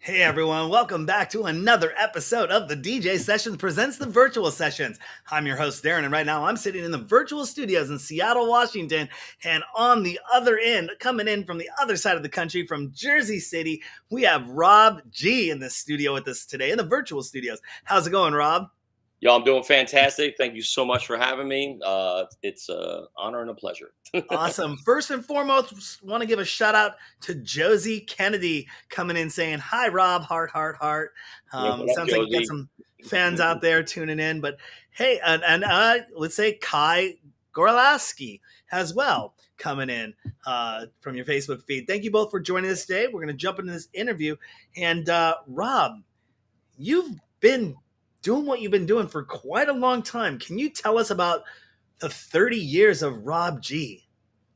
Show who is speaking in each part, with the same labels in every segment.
Speaker 1: Hey everyone, welcome back to another episode of the DJ Sessions presents the Virtual Sessions. I'm your host Darren, and right now I'm sitting in the virtual studios in Seattle, Washington, and on the other end, coming in from the other side of the country, from Jersey City, we have Rob G in the studio with us today in the virtual studios. How's it going, Rob?
Speaker 2: Yo, I'm doing fantastic. Thank you so much for having me. It's an honor and a pleasure.
Speaker 1: Awesome. First and foremost, want to give a shout out to Josie Kennedy coming in saying, "Hi, Rob, heart, heart, heart."
Speaker 2: Yeah, what up,
Speaker 1: Sounds like you got
Speaker 2: Josie?
Speaker 1: some fans out there tuning in. But hey, and let's say Kai Gorlaski as well coming in from your Facebook feed. Thank you both for joining us today. We're going to jump into this interview. And Rob, you've been doing what you've been doing for quite a long time. Can you tell us about the 30 years of Rob G?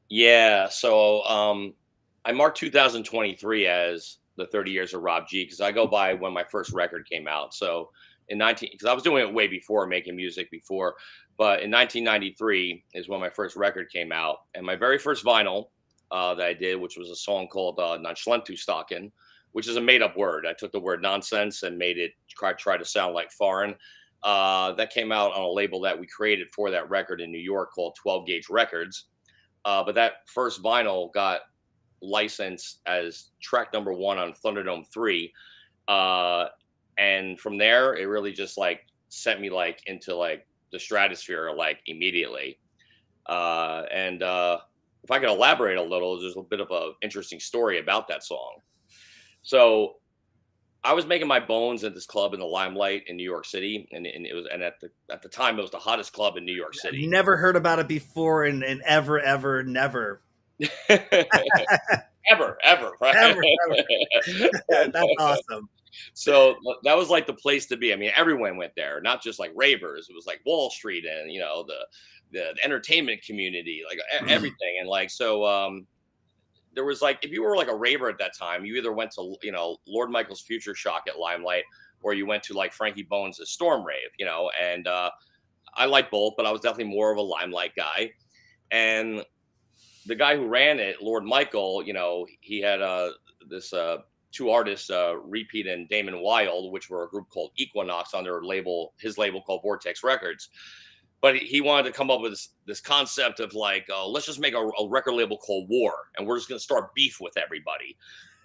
Speaker 2: Yeah, I marked 2023 as the 30 years of Rob G because I go by when my first record came out. So in 19, because I was doing it way before, making music before, but in 1993 is when my first record came out, and my very first vinyl that I did, which was a song called "Nonchalantu Stalkin'," which is a made-up word. I took the word nonsense and made it try to sound like foreign. That came out on a label that we created for that record in New York called 12 Gauge Records. But that first vinyl got licensed as track number one on Thunderdome 3. And from there, it really just like sent me like into like the stratosphere like immediately. And If I could elaborate a little, there's a bit of an interesting story about that song. So I was making my bones at this club in the Limelight in New York City, and it was and at the time it was the hottest club in New York
Speaker 1: I've
Speaker 2: City.
Speaker 1: never heard about it before and ever, ever, never.
Speaker 2: Ever, right?
Speaker 1: Ever, ever. That's awesome.
Speaker 2: So that was like the place to be. I mean, everyone went there, not just like ravers. It was like Wall Street and the entertainment community, like everything. And like there was like if you were like a raver at that time, you either went to Lord Michael's Future Shock at Limelight, or you went to like Frankie Bones' Storm Rave, and I like both, but I was definitely more of a Limelight guy. And the guy who ran it, Lord Michael, he had this two artists, Repeat and Damon Wild, which were a group called Equinox under his label called Vortex Records. But he wanted to come up with this concept of like, let's just make a record label called War, and we're just going to start beef with everybody.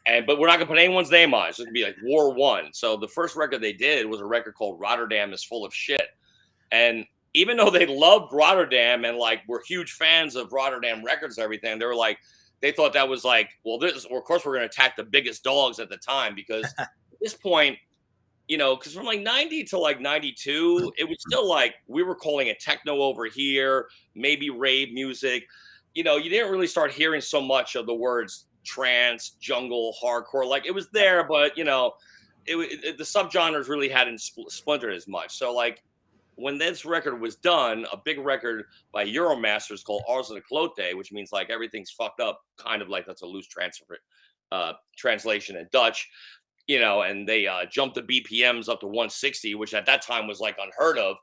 Speaker 2: But we're not going to put anyone's name on it. It's going to be like War One. So the first record they did was a record called Rotterdam is Full of Shit. And even though they loved Rotterdam and like were huge fans of Rotterdam records and everything, they were like, they thought that was like, well, of course we're going to attack the biggest dogs at the time, because at this point, because from like 90 to like 92, it was still like we were calling it techno over here, maybe rave music. You didn't really start hearing so much of the words trance, jungle, hardcore. Like it was there, but the subgenres really hadn't splintered as much. So like when this record was done, a big record by Euromasters called Ars and Clote, which means like everything's fucked up, kind of like that's a loose translation in Dutch, and they jumped the BPMs up to 160, which at that time was like unheard of.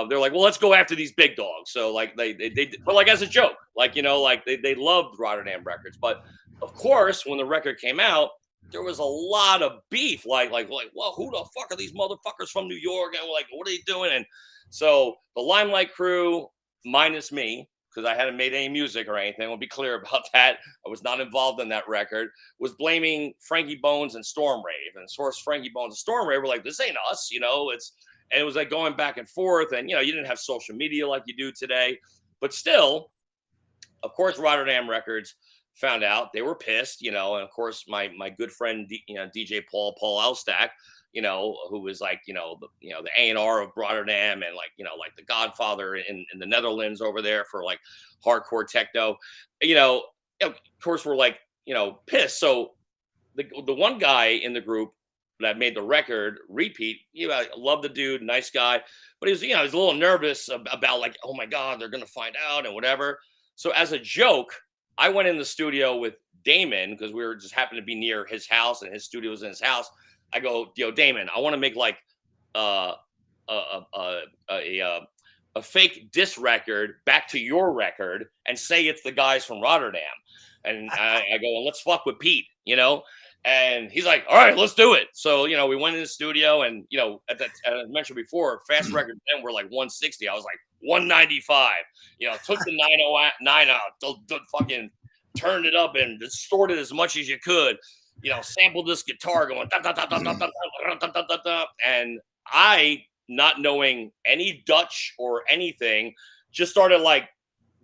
Speaker 2: They're like, well, let's go after these big dogs. So like but like as a joke, like like they loved Rotterdam records, but of course when the record came out, there was a lot of beef. Like, well, who the fuck are these motherfuckers from New York? And like, what are they doing? And so the Limelight crew, minus me, because I hadn't made any music or anything, I'll be clear about that. I was not involved in that record, was blaming Frankie Bones and Storm Rave. And of course, Frankie Bones and Storm Rave were like, this ain't us, and it was like going back and forth. And, you didn't have social media like you do today. But still, of course, Rotterdam Records found out. They were pissed, and of course my good friend DJ Paul Elstack, who was like the A&R of Rotterdam, and like like the Godfather in the Netherlands over there for like hardcore techno, of course we're like pissed. So the one guy in the group that made the record, Repeat, I love the dude, nice guy, but he was he was a little nervous about like, oh my god, they're gonna find out and whatever. So as a joke, I went in the studio with Damon because we were just happened to be near his house and his studio was in his house. I go, yo, Damon, I want to make like uh, a, a, a, a, a fake diss record back to your record and say it's the guys from Rotterdam. And I go, well, let's fuck with Pete, And he's like, all right, let's do it. So, we went in the studio and, as I mentioned before, fast records then were like 160. I was like 195, took the 909 out, fucking turned it up and distorted as much as you could, sampled this guitar going, da, da, da, da, da, da, da, da, da, da, and I, not knowing any Dutch or anything, just started like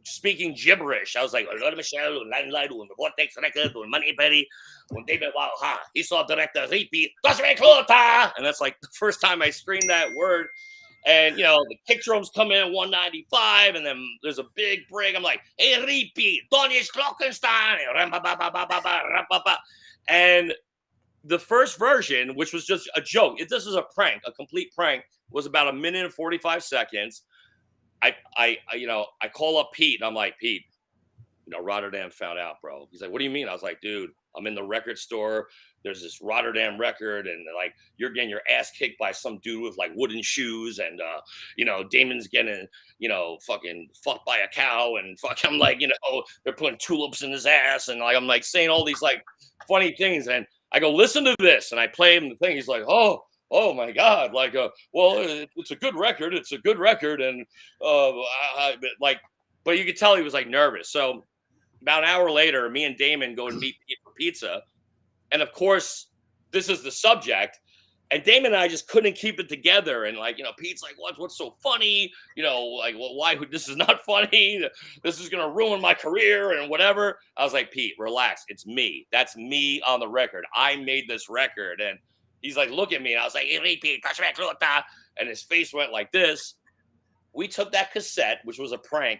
Speaker 2: speaking gibberish. I was like, Michel, Limelight, and the Vortex Record, and Money Berry, and David Wow, he saw director repeat, and that's like the first time I screamed that word. And the kick drums come in at 195, and then there's a big break. I'm like, hey, repeat, Donny Glockenstein, and the first version, which was just a joke, this is a prank, a complete prank, was about 1 minute and 45 seconds. I call up Pete and I'm like, Pete, Rotterdam found out, bro. He's like, what do you mean? I was like, dude, I'm in the record store. There's this Rotterdam record, and like you're getting your ass kicked by some dude with like wooden shoes, and Damon's getting fucking fucked by a cow, and I'm like, they're putting tulips in his ass, and like I'm like saying all these like funny things, and I go, listen to this, and I play him the thing. He's like, oh my God, like well, it's a good record, and but you could tell he was like nervous. So about an hour later, me and Damon go and meet Pete for pizza. And of course, this is the subject. And Damon and I just couldn't keep it together. And like, Pete's like, what's so funny? Like, well, why? This is not funny. This is going to ruin my career and whatever. I was like, Pete, relax. It's me. That's me on the record. I made this record. And he's like, look at me. And I was like, hey, and his face went like this. We took that cassette, which was a prank,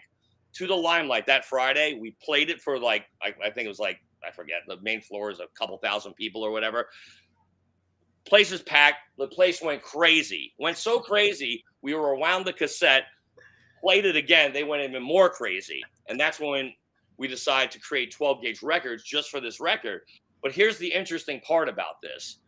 Speaker 2: to the Limelight that Friday. We played it for like, I think it was like, I forget, the main floor is a couple thousand people or whatever. Place is packed. The place went crazy. Went so crazy, we were around the cassette, played it again. They went even more crazy. And that's when we decided to create 12 Gauge Records just for this record. But here's the interesting part about this.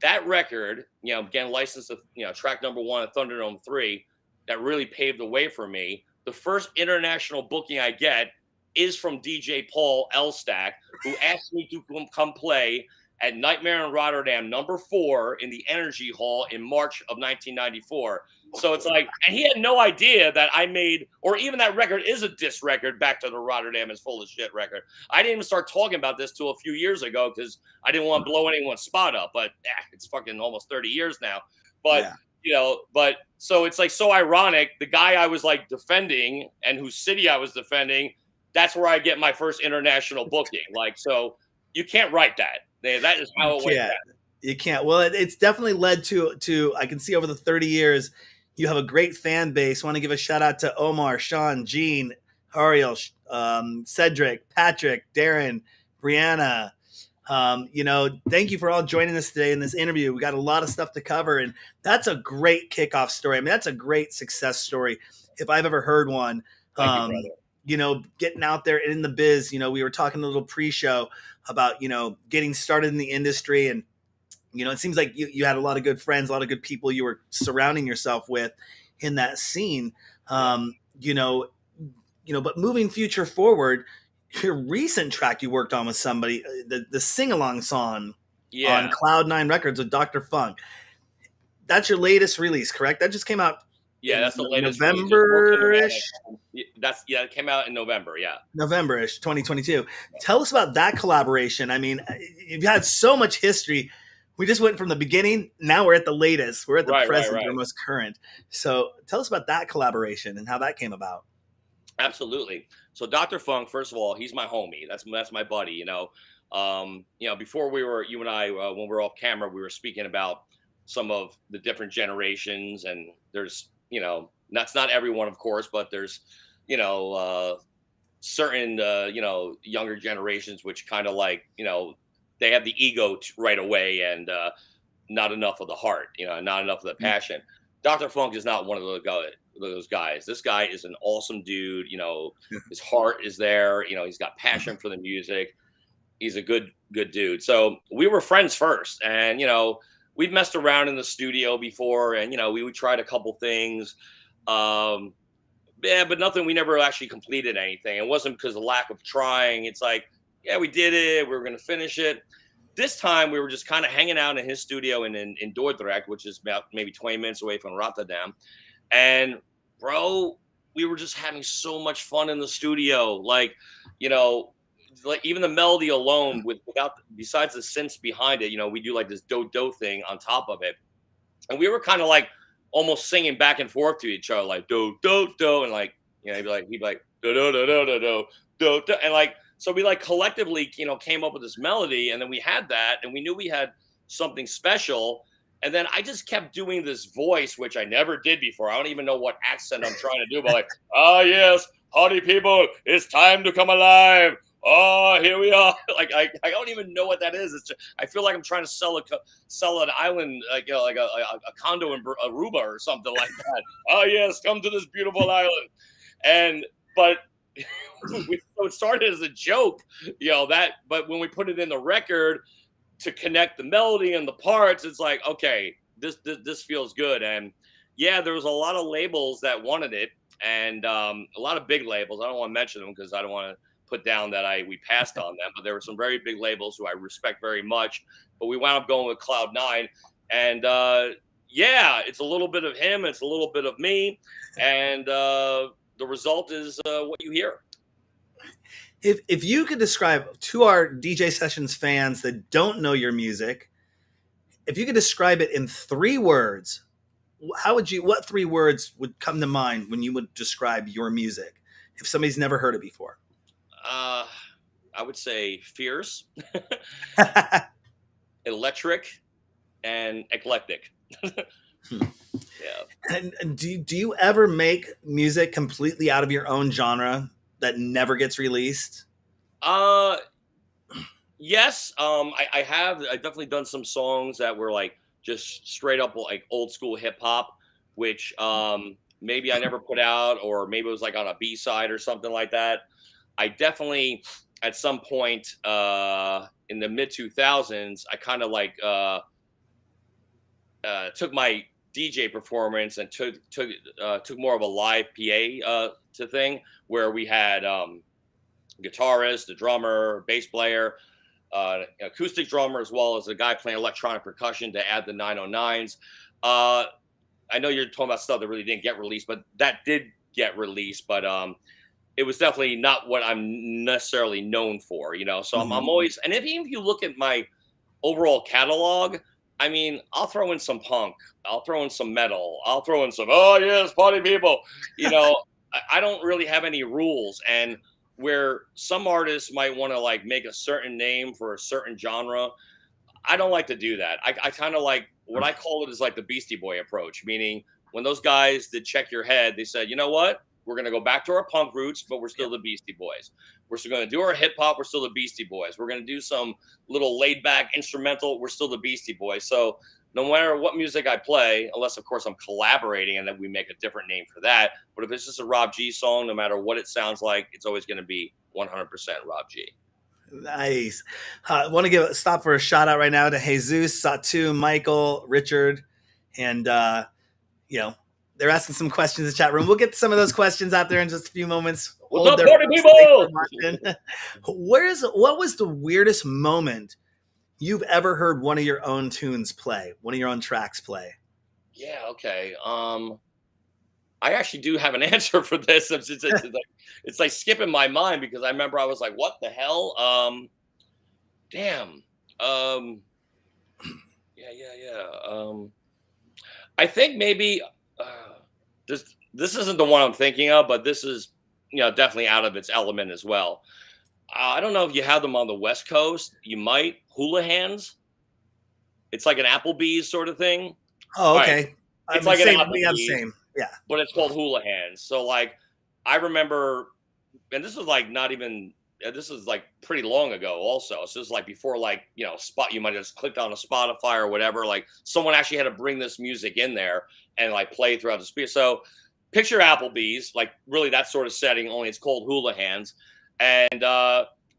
Speaker 2: That record, again, licensed to, track number 1 of Thunderdome 3, that really paved the way for me. The first international booking I get is from DJ Paul Elstak, who asked me to come play at Nightmare in Rotterdam, number 4 in the Energy Hall in March of 1994. So it's like, and he had no idea that I made, or even that record is a diss record, Back to the Rotterdam is Full of Shit record. I didn't even start talking about this till a few years ago because I didn't want to blow anyone's spot up, but it's fucking almost 30 years now. But, but so it's like so ironic. The guy I was like defending and whose city I was defending, that's where I get my first international booking. Like, so you can't write that. That is how it went down.
Speaker 1: You can't. Well, it's definitely led to, I can see over the 30 years, you have a great fan base. I want to give a shout out to Omar, Sean, Gene, Ariel, Cedric, Patrick, Darren, Brianna. Thank you for all joining us today in this interview. We got a lot of stuff to cover, and that's a great kickoff story. I mean, that's a great success story if I've ever heard one.
Speaker 2: Thank you, brother.
Speaker 1: Getting out there in the biz, we were talking a little pre-show about, getting started in the industry. And, it seems like you had a lot of good friends, a lot of good people you were surrounding yourself with in that scene. But moving future forward, your recent track you worked on with somebody, the sing-along song on Cloud9 Records with Dr. Funk. That's your latest release, correct? That just came out.
Speaker 2: Yeah, that's the latest.
Speaker 1: November-ish.
Speaker 2: It came out in November. Yeah,
Speaker 1: November-ish, 2022. Tell us about that collaboration. I mean, you've had so much history. We just went from the beginning. Now we're at the latest. We're at the present, or most current. So tell us about that collaboration and how that came about.
Speaker 2: Absolutely. So Dr. Funk, first of all, he's my homie. That's my buddy. Before you and I, when we were off camera, we were speaking about some of the different generations, and there's, that's not everyone, of course, but there's, certain, younger generations, which kind of like, they have the ego right away and not enough of the heart, not enough of the passion. Dr. Funk is not one of those guys. This guy is an awesome dude. His heart is there. He's got passion for the music. He's a good dude. So we were friends first, and we've messed around in the studio before, and we tried a couple things. But nothing. We never actually completed anything. It wasn't because of lack of trying. It's like, yeah, we did it. We were going to finish it. this time we were just kind of hanging out in his studio in Dordrecht, which is about maybe 20 minutes away from Rotterdam. And bro, we were just having so much fun in the studio. Like, you know, like even the melody alone without besides the synths behind it, we do like this do thing on top of it. And we were kind of like almost singing back and forth to each other, like do do do, and like he'd be like do do do do do do do, and like so we like collectively came up with this melody, and then we had that, and we knew we had something special, and then I just kept doing this voice which I never did before. I don't even know what accent I'm trying to do, but like yes, party people, it's time to come alive. Oh, here we are. Like I don't even know what that is. It's just, I feel like I'm trying to sell an island, like like a condo in Aruba or something like that. Oh yes, come to this beautiful island. And but so it started as a joke, but when we put it in the record to connect the melody and the parts, it's like, okay, this feels good. And yeah, there was a lot of labels that wanted it, and a lot of big labels. I don't want to mention them because I don't want to put down that we passed on them, but there were some very big labels who I respect very much. But we wound up going with Cloud9, and yeah, it's a little bit of him, it's a little bit of me, and the result is what you hear.
Speaker 1: If you could describe to our DJ Sessions fans that don't know your music, if you could describe it in 3 words, what 3 words would come to mind when you would describe your music if somebody's never heard it before?
Speaker 2: I would say fierce, electric, and eclectic. Yeah.
Speaker 1: And do you ever make music completely out of your own genre that never gets released?
Speaker 2: Yes. I've definitely done some songs that were like just straight up like old school hip hop, which maybe I never put out, or maybe it was like on a B-side or something like that. I definitely, at some point in the mid 2000s, I kind of like took my DJ performance and took more of a live PA to thing, where we had guitarist, the drummer, bass player, acoustic drummer, as well as a guy playing electronic percussion to add the 909s. I know you're talking about stuff that really didn't get released, but that did get released. But it was definitely not what I'm necessarily known for, So I'm always, and even if you look at my overall catalog, I mean, I'll throw in some punk, I'll throw in some metal, I'll throw in some, oh yes, party people, I don't really have any rules. And where some artists might want to like make a certain name for a certain genre, I don't like to do that. I kind of like, what I call it is like the Beastie Boy approach, meaning when those guys did Check Your Head, they said, you know what? We're going to go back to our punk roots, but we're still the Beastie Boys. We're still going to do our hip hop. We're still the Beastie Boys. We're going to do some little laid back instrumental. We're still the Beastie Boys. So no matter what music I play, unless of course I'm collaborating and then we make a different name for that. But if it's just a Rob G song, no matter what it sounds like, it's always going to be 100% Rob G.
Speaker 1: Nice. I want to stop for a shout out right now to Jesus, Satu, Michael, Richard, and they're asking some questions in the chat room. We'll get some of those questions out there in just a few moments.
Speaker 2: What's up, party people?
Speaker 1: What was the weirdest moment you've ever heard one of your own tunes play, one of your own tracks play?
Speaker 2: Yeah, okay. I actually do have an answer for this. It's like skipping my mind, because I remember I was like, what the hell? Damn. Yeah. I think maybe this isn't the one I'm thinking of, but this is definitely out of its element as well. I don't know if you have them on the West Coast. You might. Hula Hands. It's like an Applebee's sort of thing.
Speaker 1: Oh, okay.
Speaker 2: Right. It's like an Applebee's.
Speaker 1: We have the same. Yeah.
Speaker 2: But it's called Hula Hands. So like, I remember, and this was like this is like pretty long ago also. So this is like before like, you might have just clicked on a Spotify or whatever. Like someone actually had to bring this music in there and like play throughout the speaker. So picture Applebee's, like really that sort of setting, only it's called Hula Hands. And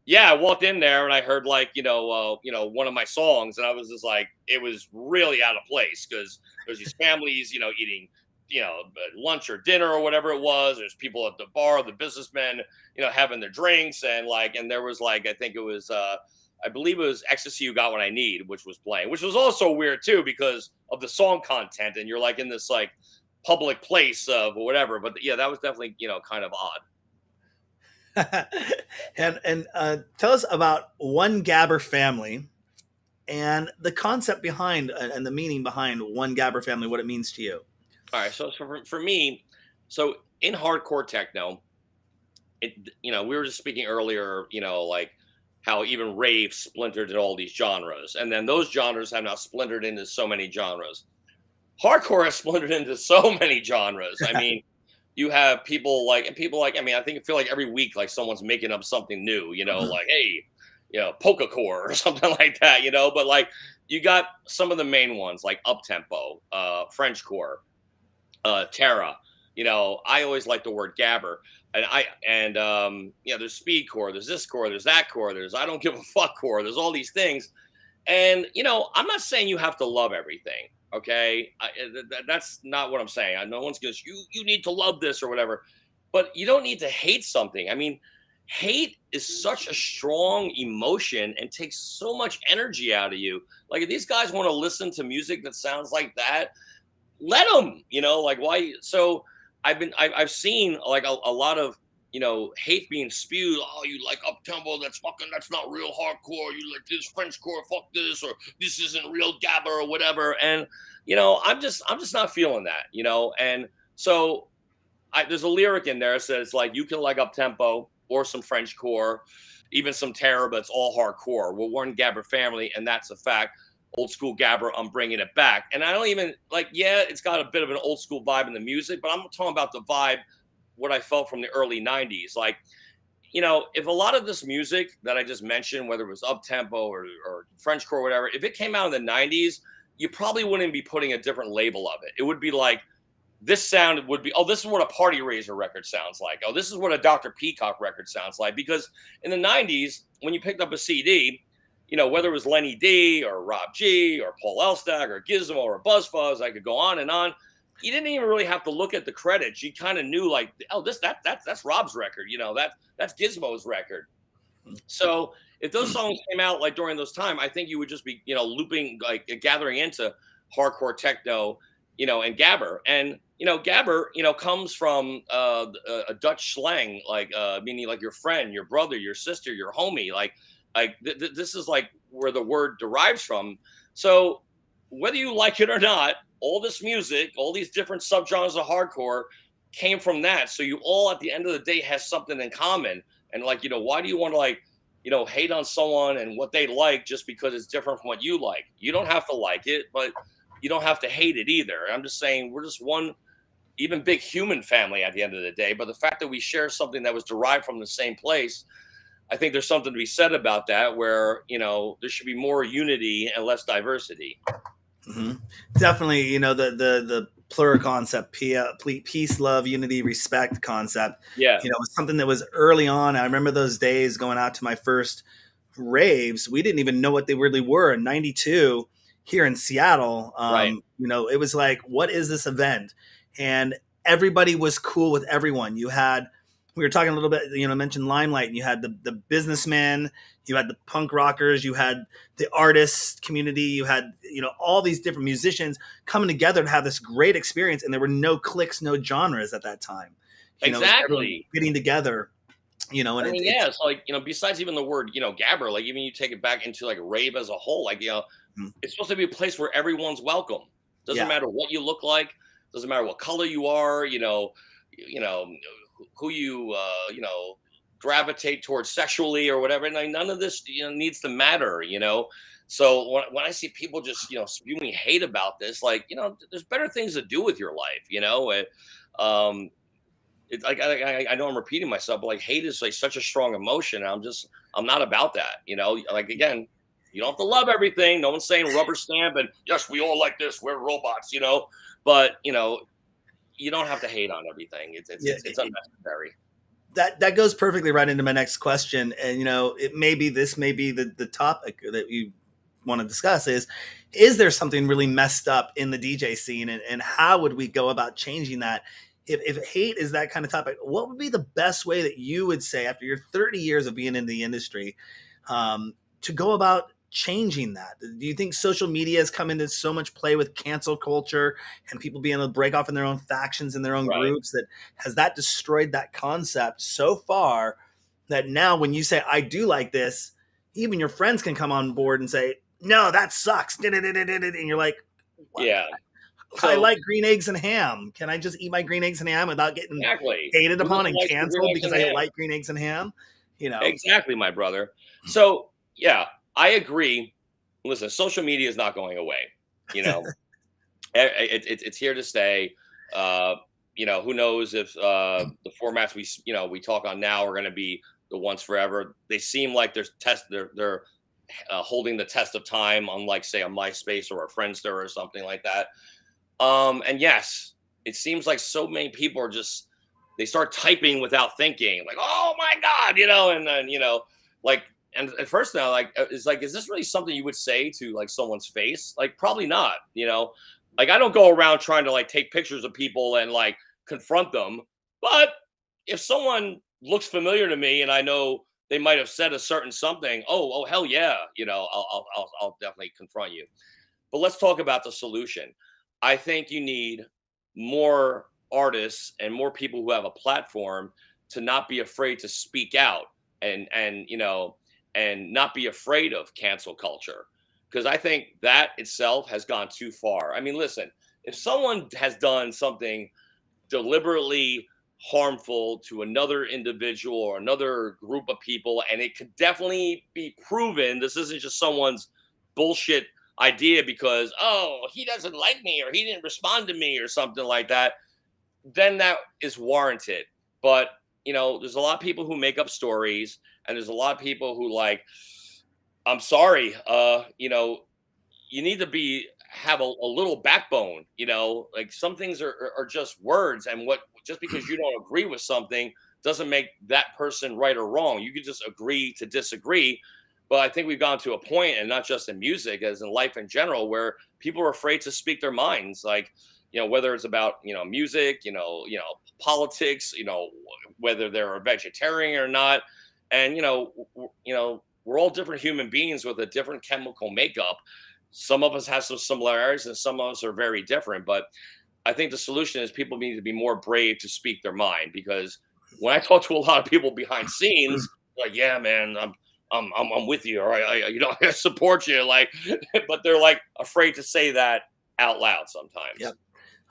Speaker 2: yeah, I walked in there and I heard like, one of my songs, and I was just like, it was really out of place, because there's these families, eating, lunch or dinner or whatever it was. There's people at the bar, the businessmen, having their drinks, and there was like, I think it was I believe it was Ecstasy You Got What I Need, which was playing, which was also weird too because of the song content, and you're like in this like public place of whatever. But yeah, that was definitely kind of odd.
Speaker 1: And tell us about One Gabber Family and the concept behind and the meaning behind One Gabber Family, what it means to you.
Speaker 2: All right, so for me, so in hardcore techno, we were just speaking earlier, like how even rave splintered in all these genres, and then those genres have now splintered into so many genres. Hardcore has splintered into so many genres. I mean, you have people like, I mean, I feel like every week, like someone's making up something new, like, hey, polka core or something like that, but like you got some of the main ones like Uptempo, French core, Terra. I always like the word gabber. There's speedcore, there's this core, there's that core, there's I don't give a fuck core, there's all these things. And I'm not saying you have to love everything, okay? That's not what I'm saying. No one's gonna you need to love this or whatever, but you don't need to hate something. I mean, hate is such a strong emotion and takes so much energy out of you. Like if these guys want to listen to music that sounds like that, let them. Like why? So I've seen like a lot of hate being spewed. Oh, you like Uptempo? That's not real hardcore. You like this French core? Fuck this, or this isn't real gabber or whatever. And I'm just not feeling that. And so there's a lyric in there that says like you can like Uptempo or some French core, even some Terror, but it's all hardcore. We're one Gabber family, and that's a fact. Old school Gabber, I'm bringing it back. And I don't even like, yeah, it's got a bit of an old school vibe in the music, but I'm talking about the vibe, what I felt from the early 90s. Like, if a lot of this music that I just mentioned, whether it was Uptempo or French core or whatever, if it came out in the 90s, you probably wouldn't be putting a different label of it. It would be like, this sound would be, oh, this is what a Party Razor record sounds like. Oh, this is what a Dr. Peacock record sounds like. Because in the 90s, when you picked up a CD, whether it was Lenny D or Rob G or Paul Elstak or Gizmo or BuzzFuzz, I could go on and on. You didn't even really have to look at the credits. You kind of knew like, oh, that's Rob's record. That's Gizmo's record. So if those songs came out like during those time, I think you would just be, looping, like gathering into hardcore techno, and gabber. And, gabber, comes from a Dutch slang, like meaning like your friend, your brother, your sister, your homie, like this is like where the word derives from. So whether you like it or not, all this music, all these different subgenres of hardcore came from that. So you all at the end of the day has something in common. And like, why do you want to like, hate on someone and what they like just because it's different from what you like? You don't have to like it, but you don't have to hate it either. I'm just saying we're just one even big human family at the end of the day. But the fact that we share something that was derived from the same place, I think there's something to be said about that, where, there should be more unity and less diversity.
Speaker 1: Mm-hmm. Definitely, the plural concept, peace, love, unity, respect concept.
Speaker 2: Yeah.
Speaker 1: Was something that was early on. I remember those days going out to my first raves. We didn't even know what they really were in '92 here in Seattle.
Speaker 2: Right.
Speaker 1: It was like, what is this event? And everybody was cool with everyone. We were talking a little bit, mentioned Limelight, and you had the businessmen, you had the punk rockers, you had the artist community, you had, all these different musicians coming together to have this great experience. And there were no cliques, no genres at that time.
Speaker 2: Exactly.
Speaker 1: Getting together, and
Speaker 2: it's like, besides even the word, gabber, like even you take it back into like rave as a whole, like, it's supposed to be a place where everyone's welcome. Doesn't matter what you look like. Doesn't matter what color you are, who you gravitate towards sexually or whatever. And like, none of this needs to matter. So when I see people just spewing hate about this, like, there's better things to do with your life. It's like I know I'm repeating myself, but like hate is like such a strong emotion. I'm not about that. Like, again, you don't have to love everything. No one's saying rubber stamp and yes, we all like this. We're robots, but you don't have to hate on everything. It's unnecessary.
Speaker 1: That goes perfectly right into my next question. And, this may be the topic that you want to discuss is there something really messed up in the DJ scene, and how would we go about changing that? If hate is that kind of topic, what would be the best way that you would say, after your 30 years of being in the industry, to go about changing that? Do you think social media has come into so much play with cancel culture and people being able to break off in their own factions and their own
Speaker 2: Right.
Speaker 1: groups, that has that destroyed that concept so far that now when you say I do like this, even your friends can come on board and say, no, that sucks. And you're like, what?
Speaker 2: Yeah.
Speaker 1: I
Speaker 2: So
Speaker 1: like green eggs and ham. Can I just eat my green eggs and ham without getting
Speaker 2: exactly.
Speaker 1: hated
Speaker 2: Who
Speaker 1: upon
Speaker 2: doesn't
Speaker 1: and
Speaker 2: like some green
Speaker 1: canceled
Speaker 2: eggs
Speaker 1: because
Speaker 2: and
Speaker 1: I
Speaker 2: ham?
Speaker 1: like green eggs and ham? You know?
Speaker 2: Exactly, my brother. So yeah, I agree. Listen, social media is not going away. You know, it's here to stay. Uh, who knows if the formats we talk on now are going to be the ones forever. They seem like they're holding the test of time, unlike say a MySpace or a Friendster or something like that. And yes, it seems like so many people are just they start typing without thinking, like, oh my God, and then, like, and at first now, like, it's like, is this really something you would say to like someone's face? Like, probably not, like, I don't go around trying to like take pictures of people and like confront them. But if someone looks familiar to me and I know they might have said a certain something, oh, hell yeah, I'll definitely confront you. But let's talk about the solution. I think you need more artists and more people who have a platform to not be afraid to speak out and not be afraid of cancel culture, because I think that itself has gone too far. I mean, listen, if someone has done something deliberately harmful to another individual or another group of people, and it could definitely be proven this isn't just someone's bullshit idea because, oh, he doesn't like me or he didn't respond to me or something like that, then that is warranted. But there's a lot of people who make up stories, and there's a lot of people who like, I'm sorry, you need to have a little backbone. Like, some things are just words, and what just because you don't agree with something doesn't make that person right or wrong. You could just agree to disagree. But I think we've gone to a point, and not just in music, as in life in general, where people are afraid to speak their minds. Like, whether it's about music, politics, whether they're a vegetarian or not, and we're all different human beings with a different chemical makeup. Some of us have some similarities, and some of us are very different. But I think the solution is people need to be more brave to speak their mind. Because when I talk to a lot of people behind scenes, like, yeah, man, I'm with you, or I support you, like, but they're like afraid to say that out loud sometimes.
Speaker 1: Yep.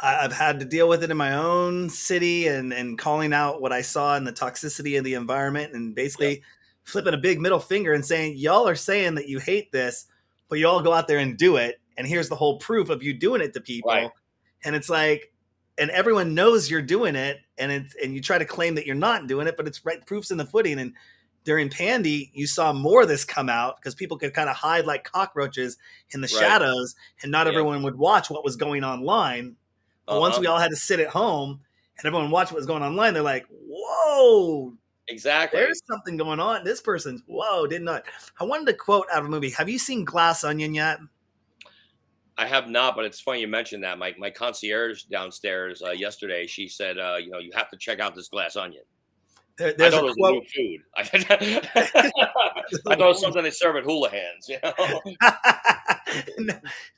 Speaker 1: I've had to deal with it in my own city and calling out what I saw in the toxicity of the environment and
Speaker 2: Yep.
Speaker 1: basically flipping a big middle finger and saying, y'all are saying that you hate this, but you all go out there and do it. And here's the whole proof of you doing it to
Speaker 2: Right.
Speaker 1: people. And it's like, and everyone knows you're doing it. And you try to claim that you're not doing it, but it's right. Proof's in the pudding. And during Pandy, you saw more of this come out because people could kind of hide like cockroaches in the
Speaker 2: Right.
Speaker 1: shadows, and not
Speaker 2: Yeah.
Speaker 1: everyone would watch what was going online. But once
Speaker 2: Uh-huh.
Speaker 1: we all had to sit at home and everyone watched what was going online, they're like, whoa,
Speaker 2: Exactly.
Speaker 1: there's something going on. This person's, whoa, did not. I wanted to quote out of a movie. Have you seen Glass Onion yet?
Speaker 2: I have not, but it's funny you mentioned that. My concierge downstairs yesterday, she said, you have to check out this Glass Onion. I
Speaker 1: There's
Speaker 2: thought
Speaker 1: a
Speaker 2: it was a new
Speaker 1: quote.
Speaker 2: food. I thought it was something they serve at Hula Hands.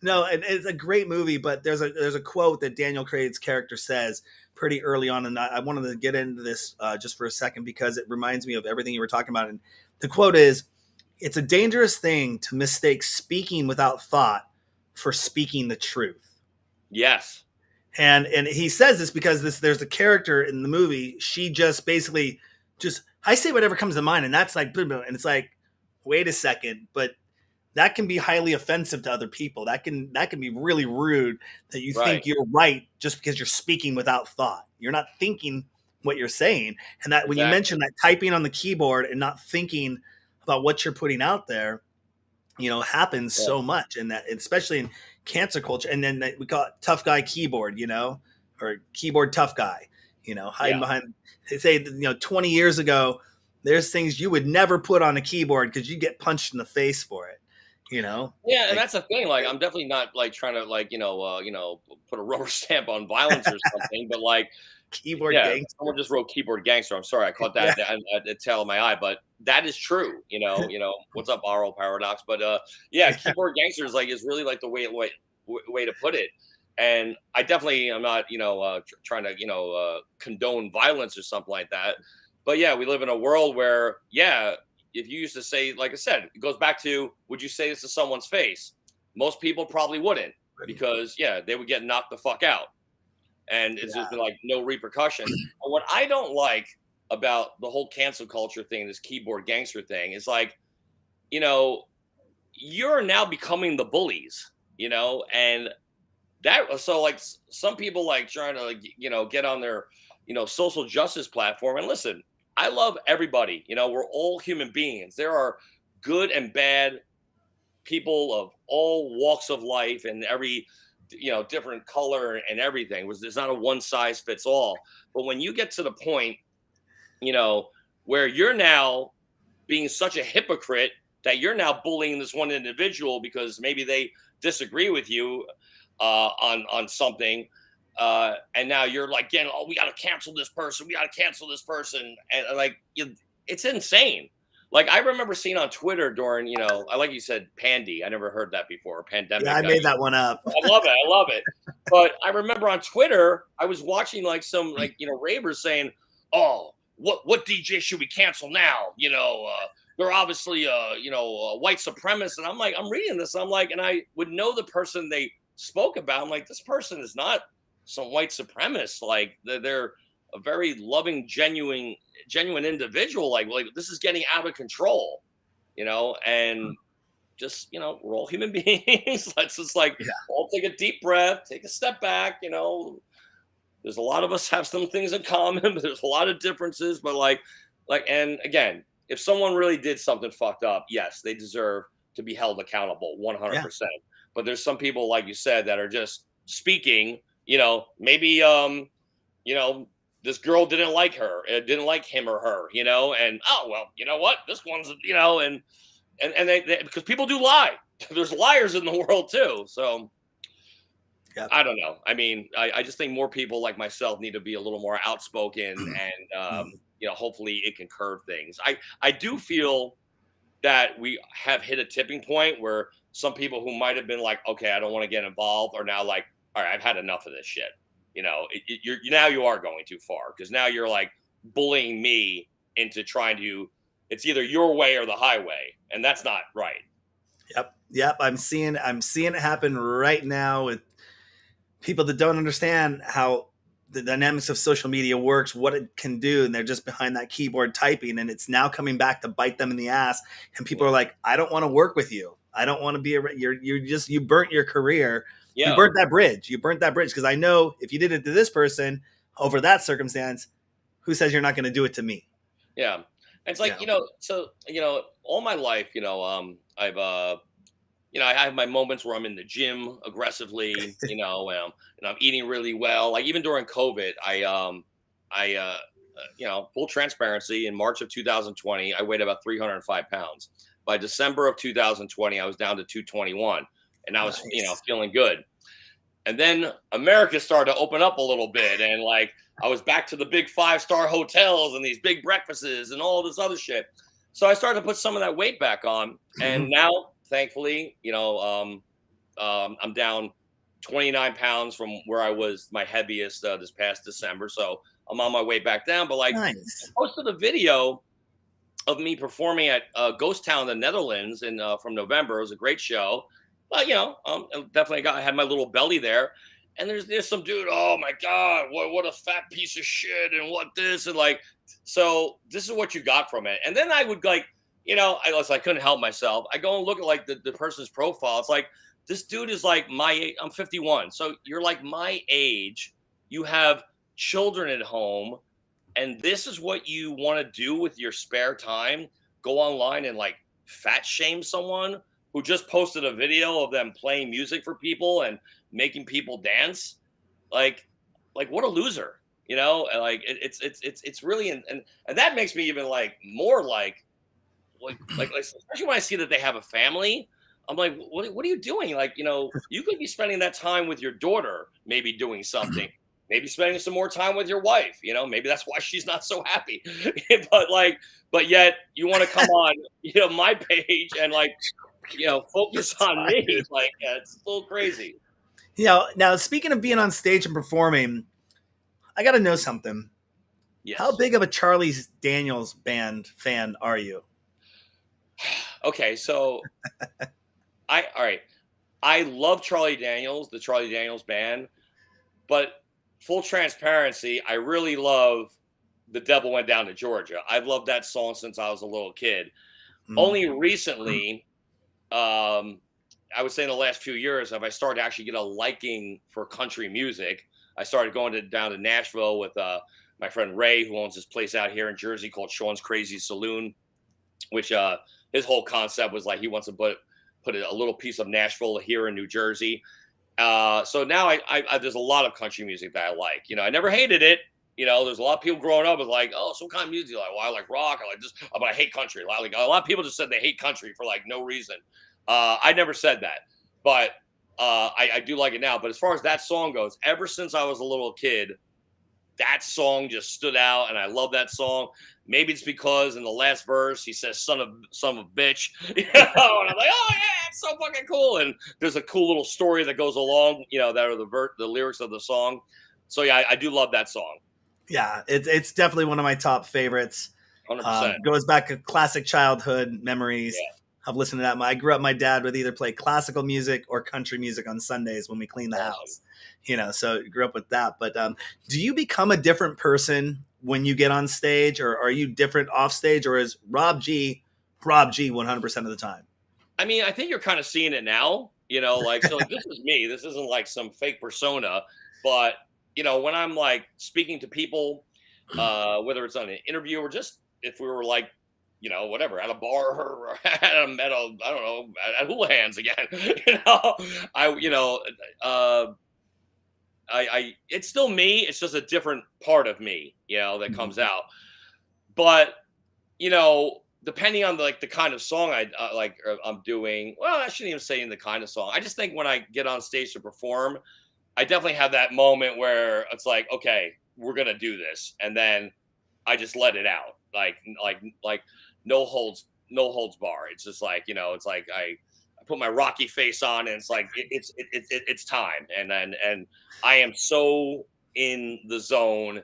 Speaker 1: No, and it's a great movie, but there's a quote that Daniel Craig's character says pretty early on, and I wanted to get into this just for a second because it reminds me of everything you were talking about. And the quote is, "It's a dangerous thing to mistake speaking without thought for speaking the truth."
Speaker 2: Yes.
Speaker 1: And he says this because there's a character in the movie. She just basically just I say whatever comes to mind, and that's like, and it's like, wait a second, but that can be highly offensive to other people. That can be really rude that you
Speaker 2: Right.
Speaker 1: think you're right just because you're speaking without thought. You're not thinking what you're saying. And that when you
Speaker 2: Exactly.
Speaker 1: mention that typing on the keyboard and not thinking about what you're putting out there, happens
Speaker 2: Yeah.
Speaker 1: so much, and that especially in cancer culture. And then we call it tough guy keyboard, or keyboard tough guy, hiding
Speaker 2: Yeah.
Speaker 1: behind. They say 20 years ago, there's things you would never put on a keyboard because you get punched in the face for it.
Speaker 2: Yeah, and
Speaker 1: Like,
Speaker 2: that's the thing. Like, I'm definitely not like trying to like put a rubber stamp on violence or something, but like
Speaker 1: Keyboard
Speaker 2: Yeah,
Speaker 1: gangster.
Speaker 2: someone just wrote keyboard gangster. I'm sorry, I caught that at the tail of my eye, but that is true. What's up, RL Paradox? But yeah, keyboard gangster is really like the way to put it. And I definitely am not trying to condone violence or something like that. But yeah, we live in a world where if you used to say, like I said, it goes back to, would you say this to someone's face? Most people probably wouldn't, because they would get knocked the fuck out. And it's just been like no repercussion. But what I don't like about the whole cancel culture thing, this keyboard gangster thing, is like, you're now becoming the bullies, and that, so like some people like trying to get on their social justice platform. And listen, I love everybody. We're all human beings. There are good and bad people of all walks of life and every different color and everything. There's not a one size fits all. But when you get to the point where you're now being such a hypocrite that you're now bullying this one individual because maybe they disagree with you on something, and now you're like, we got to cancel this person, and like it's insane. Like, I remember seeing on Twitter during, like you said, Pandy. I never heard that before. Pandemic.
Speaker 1: Yeah, I made that one up.
Speaker 2: I love it. But I remember on Twitter, I was watching like some ravers saying, "Oh, what DJ should we cancel now? They're obviously a white supremacist." And I'm reading this, and I'm like, and I would know the person they spoke about. I'm like, this person is not some white supremacist. Like, they're a very loving, genuine individual. Like this is getting out of control, and just, we're all human beings. Let's just all take a deep breath, take a step back. There's a lot of us have some things in common, but there's a lot of differences. But and again, if someone really did something fucked up, yes, they deserve to be held accountable 100%. But there's some people, like you said, that are just speaking, maybe, this girl didn't like her, didn't like him or her, and, oh, well, you know what? This one's, and they because people do lie. There's liars in the world too. So I don't know. I mean, I just think more people like myself need to be a little more outspoken, and, hopefully it can curve things. I do feel that we have hit a tipping point where some people who might have been like, okay, I don't want to get involved, are now like, all right, I've had enough of this shit. Now you are going too far, because now you're like bullying me into trying to, it's either your way or the highway, and that's not right.
Speaker 1: Yep. I'm seeing it happen right now with people that don't understand how the dynamics of social media works, what it can do, and they're just behind that keyboard typing, and it's now coming back to bite them in the ass. And people are like, I don't want to work with you. I don't want to be you burnt your career. Yeah. You burnt that bridge. Because I know if you did it to this person over that circumstance, who says you're not going to do it to me?
Speaker 2: Yeah. And it's like, all my life, I've, I have my moments where I'm in the gym aggressively, and I'm eating really well. Like, even during COVID, full transparency, in March of 2020, I weighed about 305 pounds. By December of 2020, I was down to 221, and I was, feeling good. And then America started to open up a little bit, and I was back to the big 5-star hotels and these big breakfasts and all this other shit. So I started to put some of that weight back on, and now, thankfully, I'm down 29 pounds from where I was my heaviest this past December. So I'm on my way back down. But nice. I posted a video of me performing at Ghost Town, the Netherlands, from November. It was a great show. But definitely I had my little belly there. And there's some dude, oh my God, what a fat piece of shit, and what this, and so this is what you got from it. And then I would I couldn't help myself. I go and look at the person's profile. It's like, this dude is like my age. I'm 51. So you're like my age. You have children at home, and this is what you want to do with your spare time? Go online and fat shame someone who just posted a video of them playing music for people and making people dance? Like what a loser, it's really, and that makes me even more especially when I see that they have a family. I'm like, what are you doing? You could be spending that time with your daughter, maybe doing something. maybe spending some more time with your wife. You know, maybe that's why she's not so happy. But yet you want to come on, my page and like, focus on me. Like, it's a little crazy.
Speaker 1: Now speaking of being on stage and performing, I got to know something.
Speaker 2: Yes.
Speaker 1: How big of a Charlie Daniels band fan are you?
Speaker 2: Okay, so all right. I love Charlie Daniels, the Charlie Daniels band, but full transparency, I really love The Devil Went Down to Georgia. I've loved that song since I was a little kid. Only recently, I would say in the last few years, have I started to actually get a liking for country music. I started going down to Nashville with my friend Ray, who owns this place out here in Jersey called Sean's Crazy Saloon, which his whole concept was like he wants to put a little piece of Nashville here in New Jersey. So now I there's a lot of country music that I like. I never hated it. There's a lot of people growing up with like, oh, some kind of music. Like, well, I like rock. I like this, but I hate country. Like a lot of people just said they hate country for like no reason. I never said that, but I do like it now. But as far as that song goes, ever since I was a little kid, that song just stood out, and I love that song. Maybe it's because in the last verse he says "son of bitch," and I'm like, oh yeah, it's so fucking cool. And there's a cool little story that goes along, that are the lyrics of the song. So yeah, I do love that song.
Speaker 1: Yeah, it's definitely one of my top favorites.
Speaker 2: 100%.
Speaker 1: Goes back to classic childhood memories.
Speaker 2: Yeah.
Speaker 1: I've listened to that. I grew up, my dad would either play classical music or country music on Sundays when we clean the house. So grew up with that. But do you become a different person when you get on stage, or are you different off stage, or is Rob G 100% of the time?
Speaker 2: I mean, I think you're kind of seeing it now, so like, this is me. This isn't like some fake persona, but when I'm like speaking to people, whether it's on an interview or just if we were like, whatever, at a bar or at I don't know, at Hula Hands again, I it's still me. It's just a different part of me, that comes out. But, depending on the kind of song I'm doing, well, I shouldn't even say in the kind of song. I just think when I get on stage to perform, I definitely have that moment where it's like, okay, we're going to do this. And then I just let it out. Like no holds bar. It's just like, it's like I put my Rocky face on, and it's like it's time, and I am so in the zone,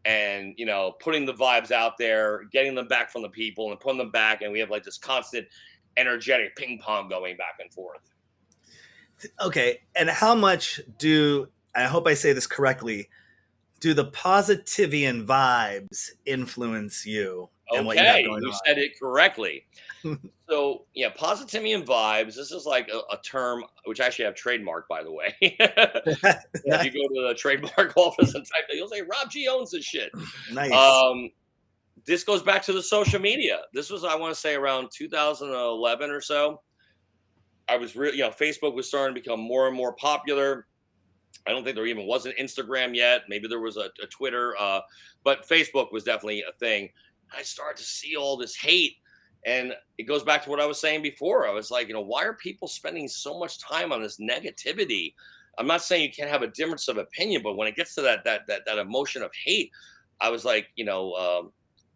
Speaker 2: and putting the vibes out there, getting them back from the people, and putting them back, and we have like this constant energetic ping pong going back and forth.
Speaker 1: Okay, and how much I hope I say this correctly, do the Positivian vibes influence you?
Speaker 2: Okay, you said it correctly. So yeah, Positivian vibes. This is like a term which I actually have trademarked, by the way. If you go to the trademark office and type it, you'll say Rob G owns this shit.
Speaker 1: Nice.
Speaker 2: This goes back to the social media. This was, I want to say, around 2011 or so. I was really, Facebook was starting to become more and more popular. I don't think there even was an Instagram yet. Maybe there was a Twitter, but Facebook was definitely a thing. I started to see all this hate, and it goes back to what I was saying before. I was like, why are people spending so much time on this negativity? I'm not saying you can't have a difference of opinion, but when it gets to that emotion of hate, I was like,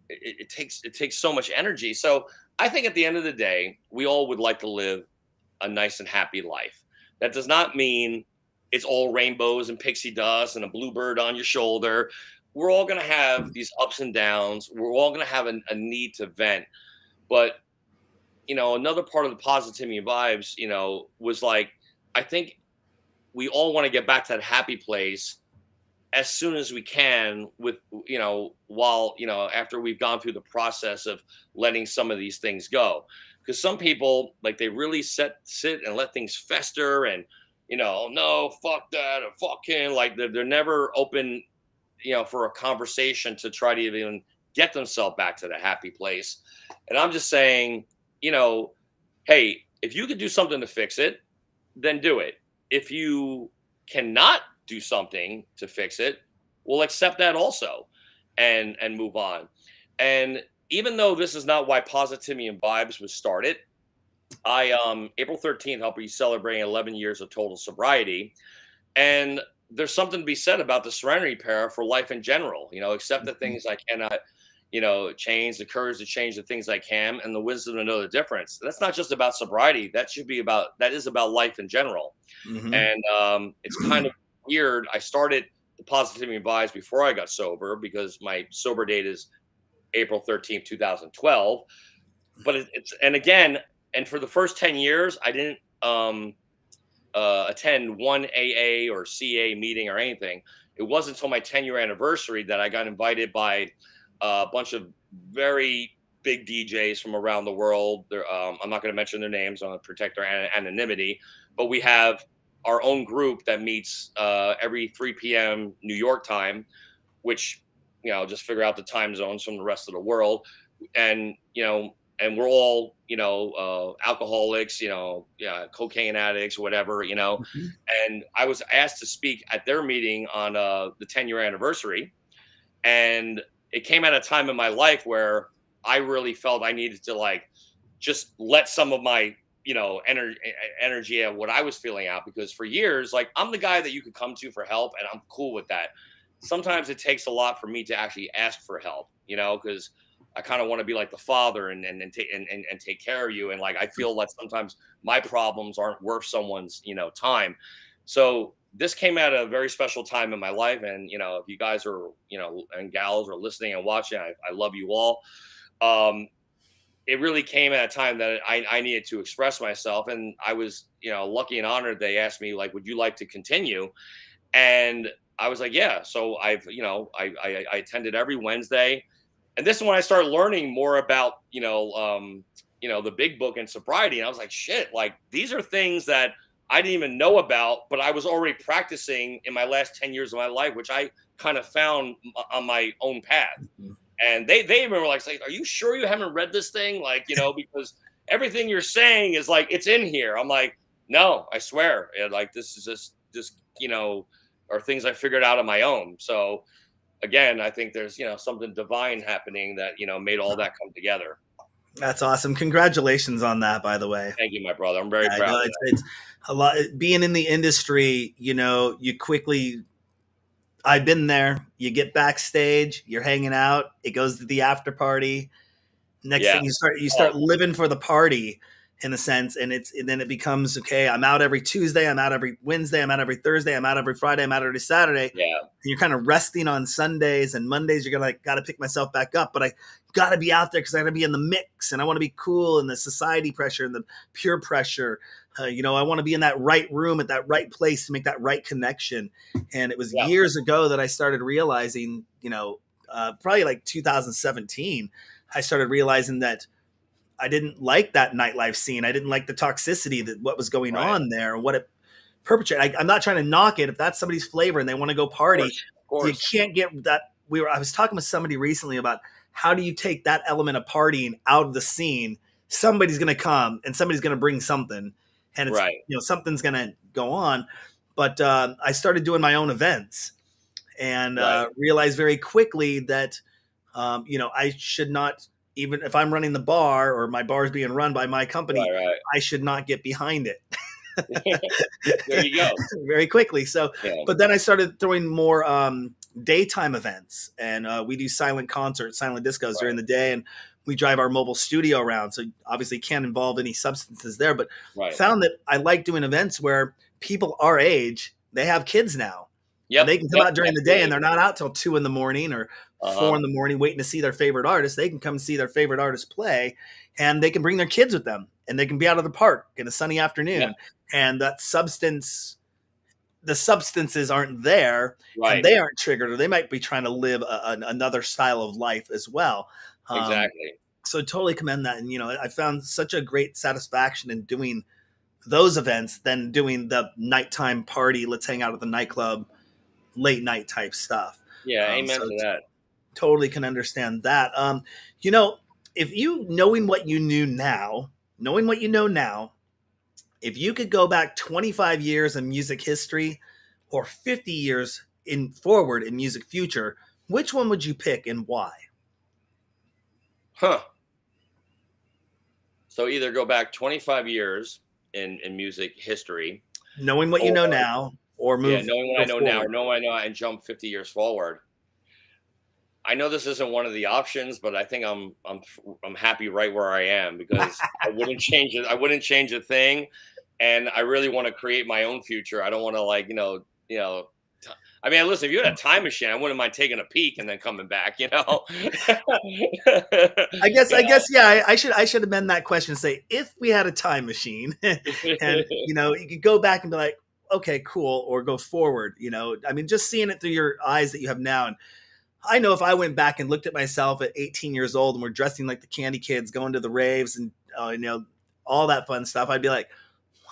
Speaker 2: it takes so much energy. So I think at the end of the day, we all would like to live a nice and happy life. That does not mean it's all rainbows and pixie dust and a bluebird on your shoulder. We're all going to have these ups and downs. We're all going to have a need to vent. But, another part of the Positivity vibes, was like, I think we all want to get back to that happy place as soon as we can with, while, after we've gone through the process of letting some of these things go. Because some people, like, they really sit and let things fester and, no, fuck that, or fuck him. Like, they're never open, for a conversation to try to even get themselves back to the happy place. And I'm just saying, hey, if you could do something to fix it, then do it. If you cannot do something to fix it, we'll accept that also and move on. And even though this is not why Positivity and Vibes was started, I April 13th, I'll be celebrating 11 years of total sobriety. And there's something to be said about the serenity prayer for life in general. Accept the
Speaker 1: Mhm.
Speaker 2: things I cannot, change, the courage to change the things I can, and the wisdom to know the difference. That's not just about sobriety. That is about life in general.
Speaker 1: Mhm.
Speaker 2: And it's kind of weird. I started the Positivity Vibes before I got sober because my sober date is April 13th, 2012. But and again, and for the first 10 years, I didn't attend one AA or CA meeting or anything. It wasn't until my 10-year anniversary that I got invited by a bunch of very big DJs from around the world. I'm not going to mention their names. I want to protect their anonymity. But we have our own group that meets every 3 p.m. New York time, which, just figure out the time zones from the rest of the world. And, and we're all, alcoholics, yeah, cocaine addicts, whatever,
Speaker 1: Mhm.
Speaker 2: and I was asked to speak at their meeting on the 10-year anniversary. And it came at a time in my life where I really felt I needed to like just let some of my energy of what I was feeling out, because for years, like, I'm the guy that you could come to for help, and I'm cool with that. Sometimes it takes a lot for me to actually ask for help, because I kind of want to be like the father and take care of you, and like I feel like sometimes my problems aren't worth someone's time. So this came at a very special time in my life, and if you guys are and gals are listening and watching, I love you all. um it really came at a time that I needed to express myself. And I was, lucky and honored. They asked me, like, would you like to continue? And I was like, yeah. So I attended every Wednesday. And this is when I started learning more about, the big book and sobriety. And I was like, shit, like, these are things that I didn't even know about, but I was already practicing in my last 10 years of my life, which I kind of found on my own path.
Speaker 1: Mhm.
Speaker 2: And they even were like, saying, are you sure you haven't read this thing? Like, because everything you're saying is like, it's in here. I'm like, no, I swear. And like, this is just, are things I figured out on my own. So again, I think there's, something divine happening that, made all that come together.
Speaker 1: That's awesome. Congratulations on that, by the way.
Speaker 2: Thank you, my brother. I'm very
Speaker 1: I
Speaker 2: proud
Speaker 1: know
Speaker 2: of
Speaker 1: it's a lot being in the industry, you quickly I've been there. You get backstage, you're hanging out, it goes to the after party.
Speaker 2: that.
Speaker 1: Next
Speaker 2: Yeah.
Speaker 1: thing you start
Speaker 2: Oh,
Speaker 1: living for the party in a sense, and then it becomes okay, I'm out every Tuesday, I'm out every Wednesday, I'm out every Thursday, I'm out every Friday, I'm out every Saturday.
Speaker 2: yeah.
Speaker 1: And you're kind of resting on Sundays and Mondays. You're gonna like gotta pick myself back up, but I gotta be out there because I gotta be in the mix and I want to be cool, and the society pressure and the peer pressure. I want to be in that right room at that right place to make that right connection. And it was
Speaker 2: Yeah.
Speaker 1: years ago that I started realizing, probably like 2017, I started realizing that I didn't like that nightlife scene. I didn't like the toxicity that what was going
Speaker 2: Right.
Speaker 1: on there, and what it perpetrated. I'm not trying to knock it. If that's somebody's flavor and they want to go
Speaker 2: Of
Speaker 1: party,
Speaker 2: course. Of
Speaker 1: you
Speaker 2: course.
Speaker 1: can't get that. I was talking with somebody recently about how do you take that element of partying out of the scene. Somebody's going to come and somebody's going to bring something, and it's
Speaker 2: Right.
Speaker 1: something's going to go on. But I started doing my own events, and
Speaker 2: Right.
Speaker 1: realized very quickly that I should not, even if I'm running the bar or my bar is being run by my company,
Speaker 2: Right.
Speaker 1: I should not get behind it
Speaker 2: Right. There you go.
Speaker 1: very quickly. So,
Speaker 2: Yeah.
Speaker 1: but then I started throwing more daytime events, and we do silent concerts, silent discos during
Speaker 2: Right.
Speaker 1: the day, and we drive our mobile studio around. So obviously can't involve any substances there, but
Speaker 2: Right.
Speaker 1: found that I like doing events where people our age, they have kids now, and
Speaker 2: Yep.
Speaker 1: they can come
Speaker 2: Yep.
Speaker 1: out during the day and
Speaker 2: Absolutely.
Speaker 1: they're not out till 2 in the morning or four
Speaker 2: Uh-huh.
Speaker 1: in the morning waiting to see their favorite artist. They can come see their favorite artist play, and they can bring their kids with them, and they can be out of the park in a sunny
Speaker 2: Yeah.
Speaker 1: afternoon. And the substances aren't there, and
Speaker 2: Right.
Speaker 1: they aren't triggered, or they might be trying to live another style of life as well. Um,
Speaker 2: Exactly.
Speaker 1: so totally commend that. And, I found such a great satisfaction in doing those events than doing the nighttime party, let's hang out at the nightclub, late night type stuff.
Speaker 2: Yeah. Amen
Speaker 1: So
Speaker 2: to that.
Speaker 1: totally can understand that. You know, if you knowing what you know now, if you could go back 25 years in music history or 50 years in forward in music future, which one would you pick and why?
Speaker 2: Huh. So either go back 25 years in music history,
Speaker 1: Knowing what you
Speaker 2: or
Speaker 1: know now, or
Speaker 2: Yeah,
Speaker 1: move
Speaker 2: knowing what I
Speaker 1: go
Speaker 2: know now, or
Speaker 1: forward?
Speaker 2: knowing what I know and jump 50 years forward. I know this isn't one of the options, but I think I'm happy right where I am because I wouldn't change it. I wouldn't change a thing, and I really want to create my own future. I don't want to like I mean, listen, if you had a time machine, I wouldn't mind taking a peek and then coming back. You know,
Speaker 1: I
Speaker 2: you
Speaker 1: guess, yeah. I should amend that question and say, if we had a time machine, and
Speaker 2: know.
Speaker 1: you could go back and be like, okay, cool, or go forward. I mean, just seeing it through your eyes that you have now, and I know if I went back and looked at myself at 18 years old and we're dressing like the candy kids, going to the raves and all that fun stuff, I'd be like,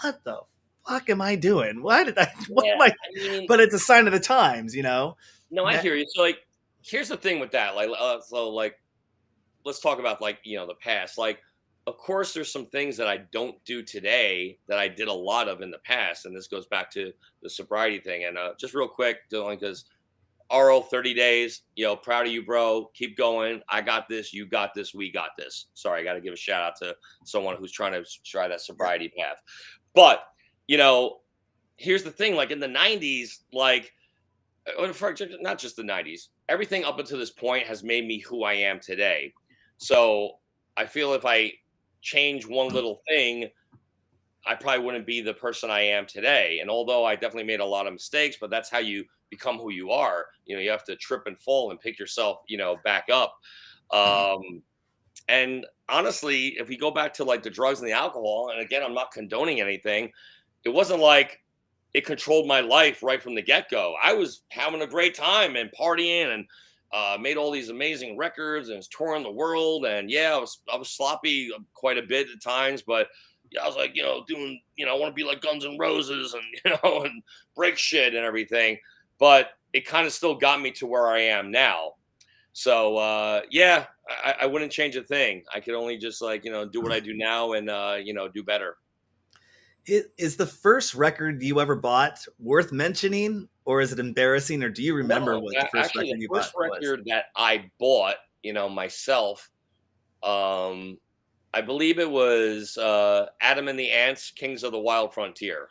Speaker 1: what the fuck am I doing? Why did I? What
Speaker 2: Yeah,
Speaker 1: am I?
Speaker 2: I mean,
Speaker 1: But it's a sign of the times, you know.
Speaker 2: no, I
Speaker 1: Ma-
Speaker 2: hear you. So, like, here's the thing with that. Like, let's talk about like the past. Like, of course, there's some things that I don't do today that I did a lot of in the past, and this goes back to the sobriety thing. And just real quick, Dylan, because RO 30 days, proud of you, bro. Keep going. I got this. You got this. We got this. Sorry, I got to give a shout out to someone who's trying to try that sobriety path. But you know, here's the thing: like in the '90s, like not just the '90s, everything up until this point has made me who I am today. So I feel if I change one little thing, I probably wouldn't be the person I am today. And although I definitely made a lot of mistakes, but that's how you become who you are. You have to trip and fall and pick yourself, back up. Um, and honestly, if we go back to like the drugs and the alcohol, and again, I'm not condoning anything, it wasn't like it controlled my life right from the get go. I was having a great time and partying and made all these amazing records and was touring the world. And yeah, I was sloppy quite a bit at times, but yeah, I was like, doing, I want to be like Guns N' Roses and and break shit and everything. But it kind of still got me to where I am now. So yeah, I wouldn't change a thing. I could only just like do what I do now and do better.
Speaker 1: Is the first record you ever bought worth mentioning, or is it embarrassing, or do you remember
Speaker 2: No,
Speaker 1: what the first
Speaker 2: actually,
Speaker 1: record
Speaker 2: the
Speaker 1: you
Speaker 2: first
Speaker 1: bought was?
Speaker 2: record that I bought, myself, um, I believe it was Adam and the Ants, Kings of the Wild Frontier.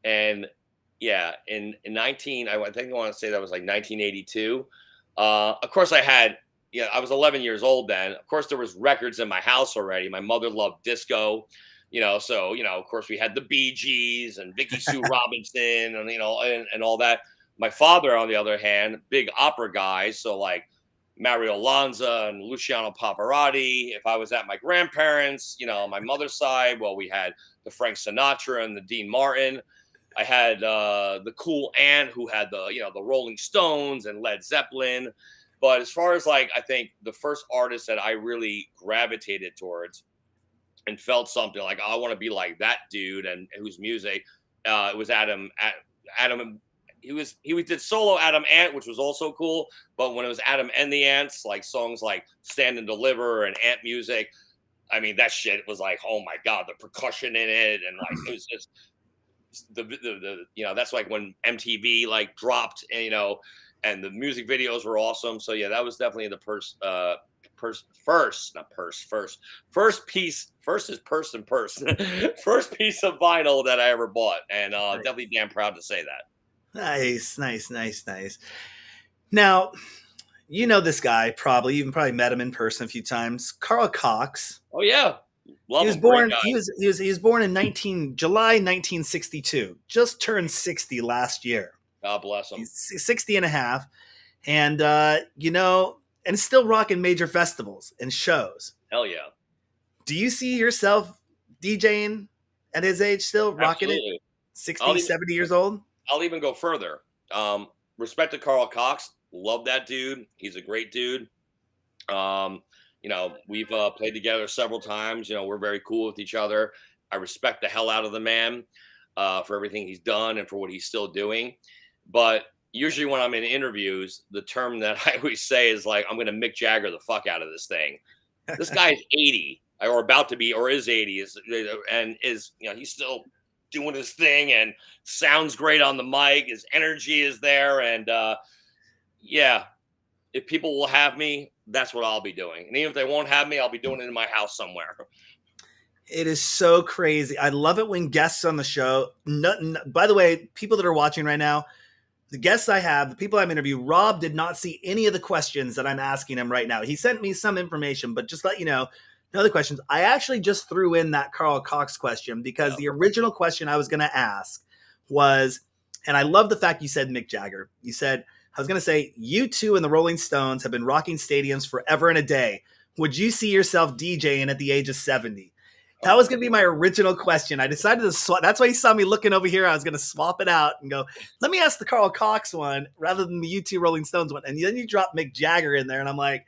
Speaker 2: And yeah, in 19, I think I want to say that was like 1982. Of course, yeah, I was 11 years old then. Of course, there was records in my house already. My mother loved disco, so of course we had the Bee Gees and Vicky Sue Robinson and and all that. My father, on the other hand, big opera guy, so like Mario Lanza and Luciano Pavarotti. If I was at my grandparents, on my mother's side, well, we had the Frank Sinatra and the Dean Martin. I had the cool aunt who had the Rolling Stones and Led Zeppelin. But as far as like, I think the first artist that I really gravitated towards and felt something like, oh, I want to be like that dude, and whose music, it was Adam. Adam, he did solo Adam Ant, which was also cool. But when it was Adam and the Ants, like songs like Stand and Deliver and Ant Music, I mean that shit was like, oh my god, the percussion in it, and like it was just the that's like when MTV like dropped, and the music videos were awesome. So yeah, that was definitely the first piece. First is purse and purse. First piece of vinyl that I ever bought, and definitely damn proud to say that.
Speaker 1: Nice, nice, nice, nice. Now, you know this guy probably. You've probably met him in person a few times. Carl Cox.
Speaker 2: Oh yeah,
Speaker 1: He
Speaker 2: love
Speaker 1: was
Speaker 2: him, great
Speaker 1: born.
Speaker 2: guy.
Speaker 1: He was born in July 1962. Just turned 60 last year.
Speaker 2: God bless him.
Speaker 1: He's 60 and a half, and and still rocking major festivals and shows.
Speaker 2: Hell yeah,
Speaker 1: Do you see yourself DJing at his age still rocking it?
Speaker 2: absolutely. I'll
Speaker 1: 60,
Speaker 2: even
Speaker 1: 70 years old?
Speaker 2: I'll even go further. Respect to Carl Cox. Love that dude. He's a great dude. Um, we've played together several times. We're very cool with each other. I respect the hell out of the man for everything he's done and for what he's still doing. But usually when I'm in interviews, the term that I always say is like, I'm going to Mick Jagger the fuck out of this thing. This guy is 80 or about to be, or is 80 and is, he's still doing his thing and sounds great on the mic. His energy is there. And yeah, if people will have me, that's what I'll be doing. And even if they won't have me, I'll be doing it in my house somewhere.
Speaker 1: It is so crazy. I love it when guests on the show. By the way, people that are watching right now, the guests I have, the people I'm interviewing, Rob did not see any of the questions that I'm asking him right now. He sent me some information, but just let you know, no other questions. I actually just threw in that Carl Cox question because
Speaker 2: Yeah.
Speaker 1: the original question I was going to ask was, and I love the fact you said Mick Jagger. You said, I was going to say, you two and the Rolling Stones have been rocking stadiums forever and a day. Would you see yourself DJing at the age of 70? That was going to be my original question. I decided to swap. That's why you saw me looking over here. I was going to swap it out and go, let me ask the Carl Cox one rather than the U2 Rolling Stones one. And then you drop Mick Jagger in there. And I'm like,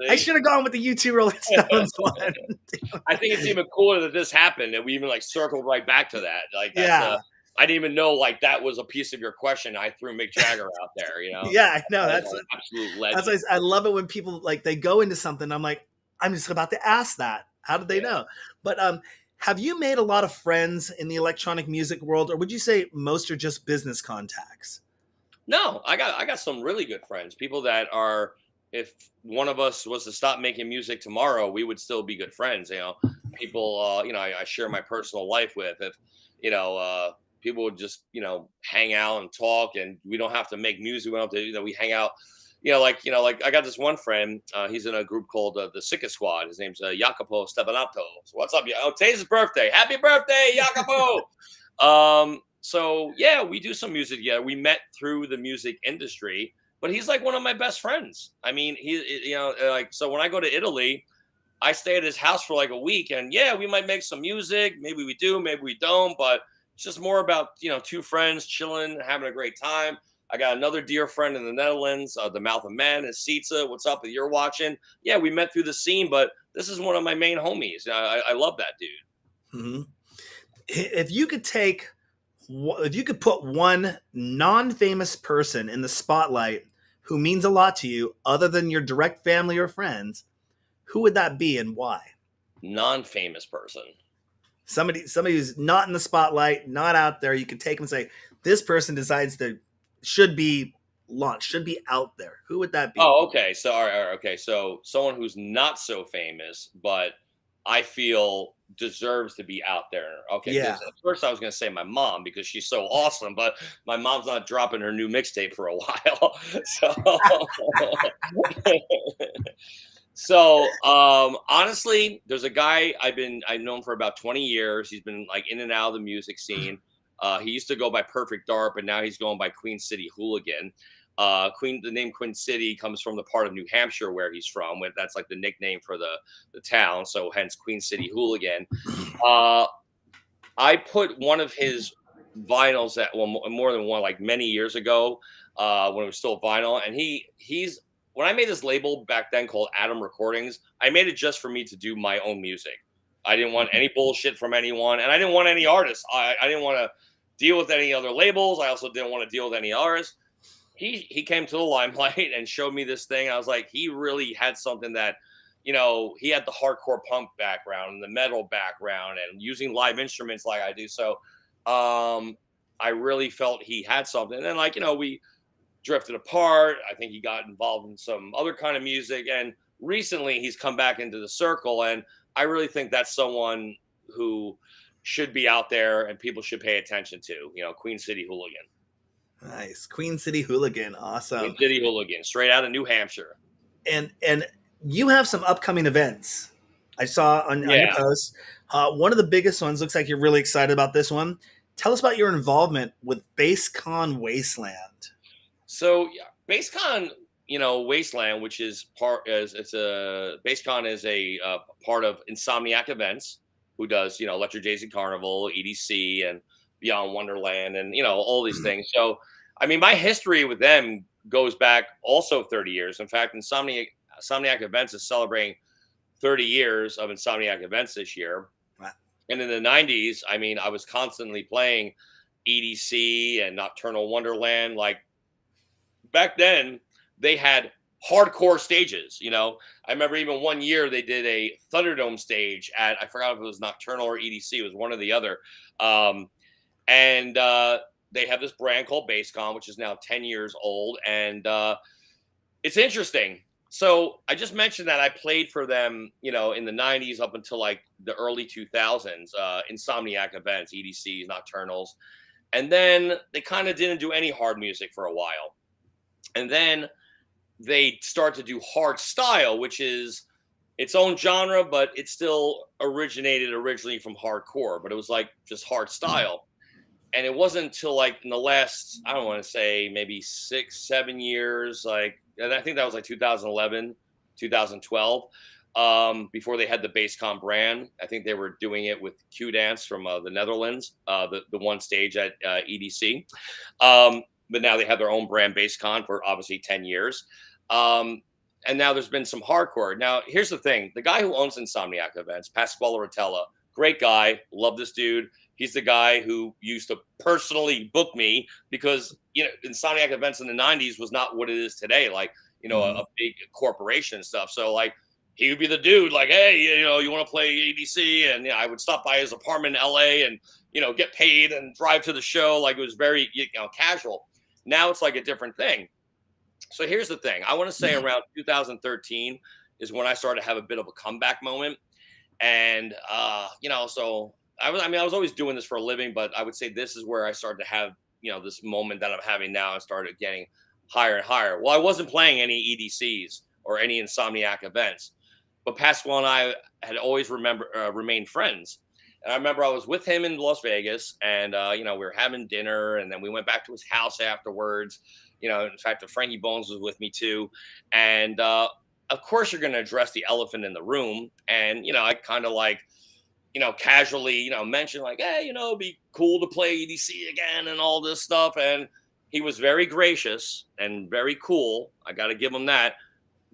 Speaker 1: I should have gone with the U2 Rolling Stones one.
Speaker 2: I think it's even cooler that this happened and we even like circled right back to that. Like, that's I didn't even know like that was a piece of your question. I threw Mick Jagger out there, you know?
Speaker 1: Yeah, I know. That's
Speaker 2: an absolute legend.
Speaker 1: That's I love it when people like they go into something. I'm like, I'm just about to ask that. How did they know? But have you made a lot of friends in the electronic music world, or would you say most are just business contacts?
Speaker 2: No, I got some really good friends. People that are, if one of us was to stop making music tomorrow, we would still be good friends. You know, people, I share my personal life with. If people would just hang out and talk, and we don't have to make music. We don't have to, we hang out. Like I got this one friend. He's in a group called the Sika Squad. His name's Jacopo Stevanato. So what's up? Oh, today's his birthday. Happy birthday, Jacopo! So yeah, we do some music. Yeah, we met through the music industry, but he's like one of my best friends. I mean, so when I go to Italy, I stay at his house for like a week, and yeah, we might make some music. Maybe we do, maybe we don't, but it's just more about two friends chilling, having a great time. I got another dear friend in the Netherlands, the Mouth of Man, is Sitsa. What's up? If you're watching, yeah, we met through the scene, but this is one of my main homies. I love that dude.
Speaker 1: Mm-hmm. If you could put one non-famous person in the spotlight who means a lot to you, other than your direct family or friends, who would that be and why?
Speaker 2: Non-famous person.
Speaker 1: Somebody who's not in the spotlight, not out there. You could take them and say, this person should be launched, should be out there. Who would that be?
Speaker 2: Oh, okay. So, all right, okay. So, someone who's not so famous, but I feel deserves to be out there. Okay.
Speaker 1: Yeah.
Speaker 2: At first, I was going to say my mom because she's so awesome, but my mom's not dropping her new mixtape for a while. So, honestly, there's a guy I've known for about 20 years. He's been like in and out of the music scene. He used to go by Perfect Dark, but now he's going by Queen City Hooligan. The name Queen City comes from the part of New Hampshire where he's from. That's like the nickname for the town. So hence Queen City Hooligan. I put one of his vinyls more than one, like many years ago, when it was still vinyl. And when I made this label back then called Adam Recordings, I made it just for me to do my own music. I didn't want any bullshit from anyone, and I didn't want any artists. I didn't want to deal with any other labels. I also didn't want to deal with any artists. He came to the limelight and showed me this thing. I was like, he really had something that, he had the hardcore punk background and the metal background and using live instruments like I do. So I really felt he had something. And then we drifted apart. I think he got involved in some other kind of music. And recently he's come back into the circle. And I really think that's someone who should be out there and people should pay attention to, Queen City Hooligan.
Speaker 1: Nice. Queen City Hooligan. Awesome.
Speaker 2: Queen City Hooligan, straight out of New Hampshire.
Speaker 1: And you have some upcoming events. I saw on your post. One of the biggest ones, looks like you're really excited about this one. Tell us about your involvement with BassCon Wasteland.
Speaker 2: So, BassCon, Wasteland, which is BassCon is a part of Insomniac Events, who does, Electric Daisy Carnival, EDC, and Beyond Wonderland, and all these things. So, I mean, my history with them goes back also 30 years. In fact, Insomniac Events is celebrating 30 years of Insomniac Events this year.
Speaker 1: Wow.
Speaker 2: And in the 90s, I mean, I was constantly playing EDC and Nocturnal Wonderland. Like back then, they had hardcore stages. I remember even one year they did a Thunderdome stage at, I forgot if it was Nocturnal or EDC. It was one or the other. And they have this brand called BassCon, which is now 10 years old. And it's interesting. So I just mentioned that I played for them, you know, in the '90s up until like the early 2000s, Insomniac events, EDCs, Nocturnals, and then they kind of didn't do any hard music for a while, and then they start to do hard style, which is its own genre, but it still originated originally from hardcore, but it was like just hard style. And it wasn't until like in the last, I don't want to say maybe 6 7 years, like, and I think that was like 2011 2012, before they had the Basscom brand. I think they were doing it with Q Dance from the Netherlands, the one stage at EDC. But now they have their own brand, Basscon, for obviously 10 years. um, and now there's been some hardcore. Now here's the thing: the guy who owns Insomniac Events, Pasquale Rotella, great guy, love this dude. He's the guy who used to personally book me because, you know, Insomniac Events in the '90s was not what it is today. Like, you know,
Speaker 1: Mhm.
Speaker 2: a big corporation and stuff. So like, he would be the dude, like, hey, you know, you want to play ADC? And you know, I would stop by his apartment in LA and, you know, get paid and drive to the show. Like, it was very, you know, casual. Now it's like a different thing. So here's the thing: I want to say around 2013 is when I started to have a bit of a comeback moment. And you know, so I mean, I was always doing this for a living, but I would say this is where I started to have, you know, this moment that I'm having now, and started getting higher and higher. Well, I wasn't playing any EDCs or any Insomniac events, but Pascal and I had always remained friends. And I remember I was with him in Las Vegas, and you know, we were having dinner, and then we went back to his house afterwards. You know, in fact, the Frankie Bones was with me too, and of course, you're going to address the elephant in the room. And you know, I kind of like, you know, casually, you know, mentioned like, hey, you know, it'd be cool to play EDC again and all this stuff. And he was very gracious and very cool. I got to give him that.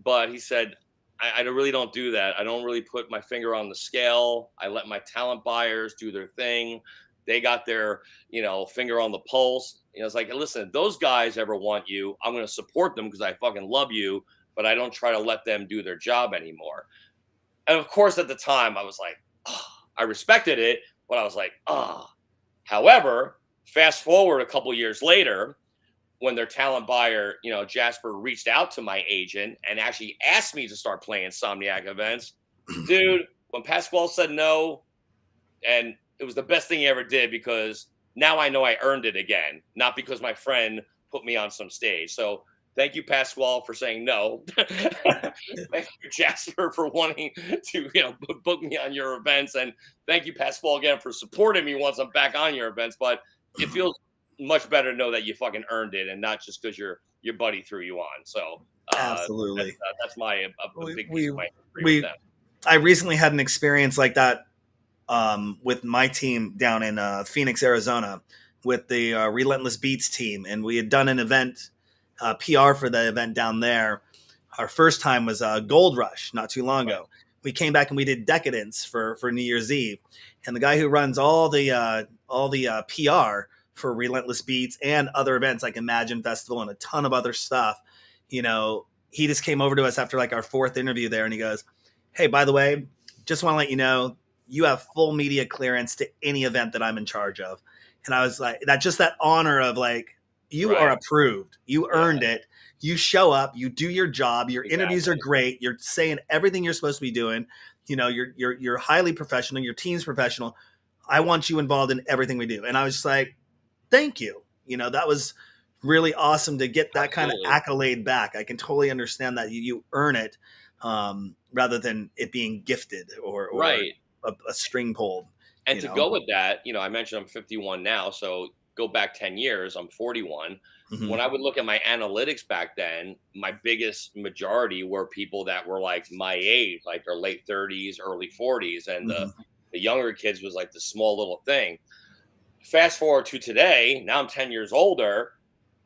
Speaker 2: But he said, I really don't do that. I don't really put my finger on the scale. I let my talent buyers do their thing. They got their, you know, finger on the pulse. You know, it's like, listen, if those guys ever want you, I'm going to support them because I fucking love you, but I don't try to let them do their job anymore. And of course, at the time, I was like, oh, I respected it, but I was like, oh. However, fast forward a couple years later, when their talent buyer, you know, Jasper, reached out to my agent and actually asked me to start playing Insomniac events, dude, when Pasquale said no, and it was the best thing he ever did, because now I know I earned it again, not because my friend put me on some stage. So thank you, Pasquale, for saying no. Thank you, Jasper, for wanting to, you know, book me on your events, and thank you, Pasquale, again, for supporting me once I'm back on your events. But it feels much better to know that you fucking earned it, and not just because your buddy threw you on. So
Speaker 1: Absolutely.
Speaker 2: that's my a
Speaker 1: We,
Speaker 2: big piece
Speaker 1: we,
Speaker 2: of my history with
Speaker 1: we,
Speaker 2: them.
Speaker 1: I recently had an experience like that with my team down in Phoenix, Arizona, with the Relentless Beats team, and we had done an event, PR for the event down there. Our first time was Gold Rush not too long
Speaker 2: Right.
Speaker 1: ago. We came back and we did Decadence for New Year's Eve, and the guy who runs all the PR for Relentless Beats and other events like Imagine Festival and a ton of other stuff, you know, he just came over to us after like our fourth interview there, and he goes, "Hey, by the way, just want to let you know you have full media clearance to any event that I'm in charge of." And I was like, that just that honor of like, you are
Speaker 2: Right.
Speaker 1: approved, you
Speaker 2: Yeah.
Speaker 1: earned it, you show up, you do your job, your interviews are
Speaker 2: Exactly.
Speaker 1: great, you're saying everything you're supposed to be doing, you know, you're highly professional, your team's professional. I want you involved in everything we do. And I was just like, thank you. You know, that was really awesome to get that kind of
Speaker 2: Absolutely.
Speaker 1: accolade back. I can totally understand that you earn it, rather than it being gifted or
Speaker 2: Right.
Speaker 1: a string pulled,
Speaker 2: And
Speaker 1: you
Speaker 2: to
Speaker 1: know?
Speaker 2: go with that, you know, I mentioned I'm 51 now, so go back 10 years, I'm 41.
Speaker 1: Hmm.
Speaker 2: When I would look at my analytics back then, my biggest majority were people that were like my age, like their late 30s, early 40s, and
Speaker 1: Hmm.
Speaker 2: the younger kids was like the small little thing. Fast forward to today, now I'm 10 years older.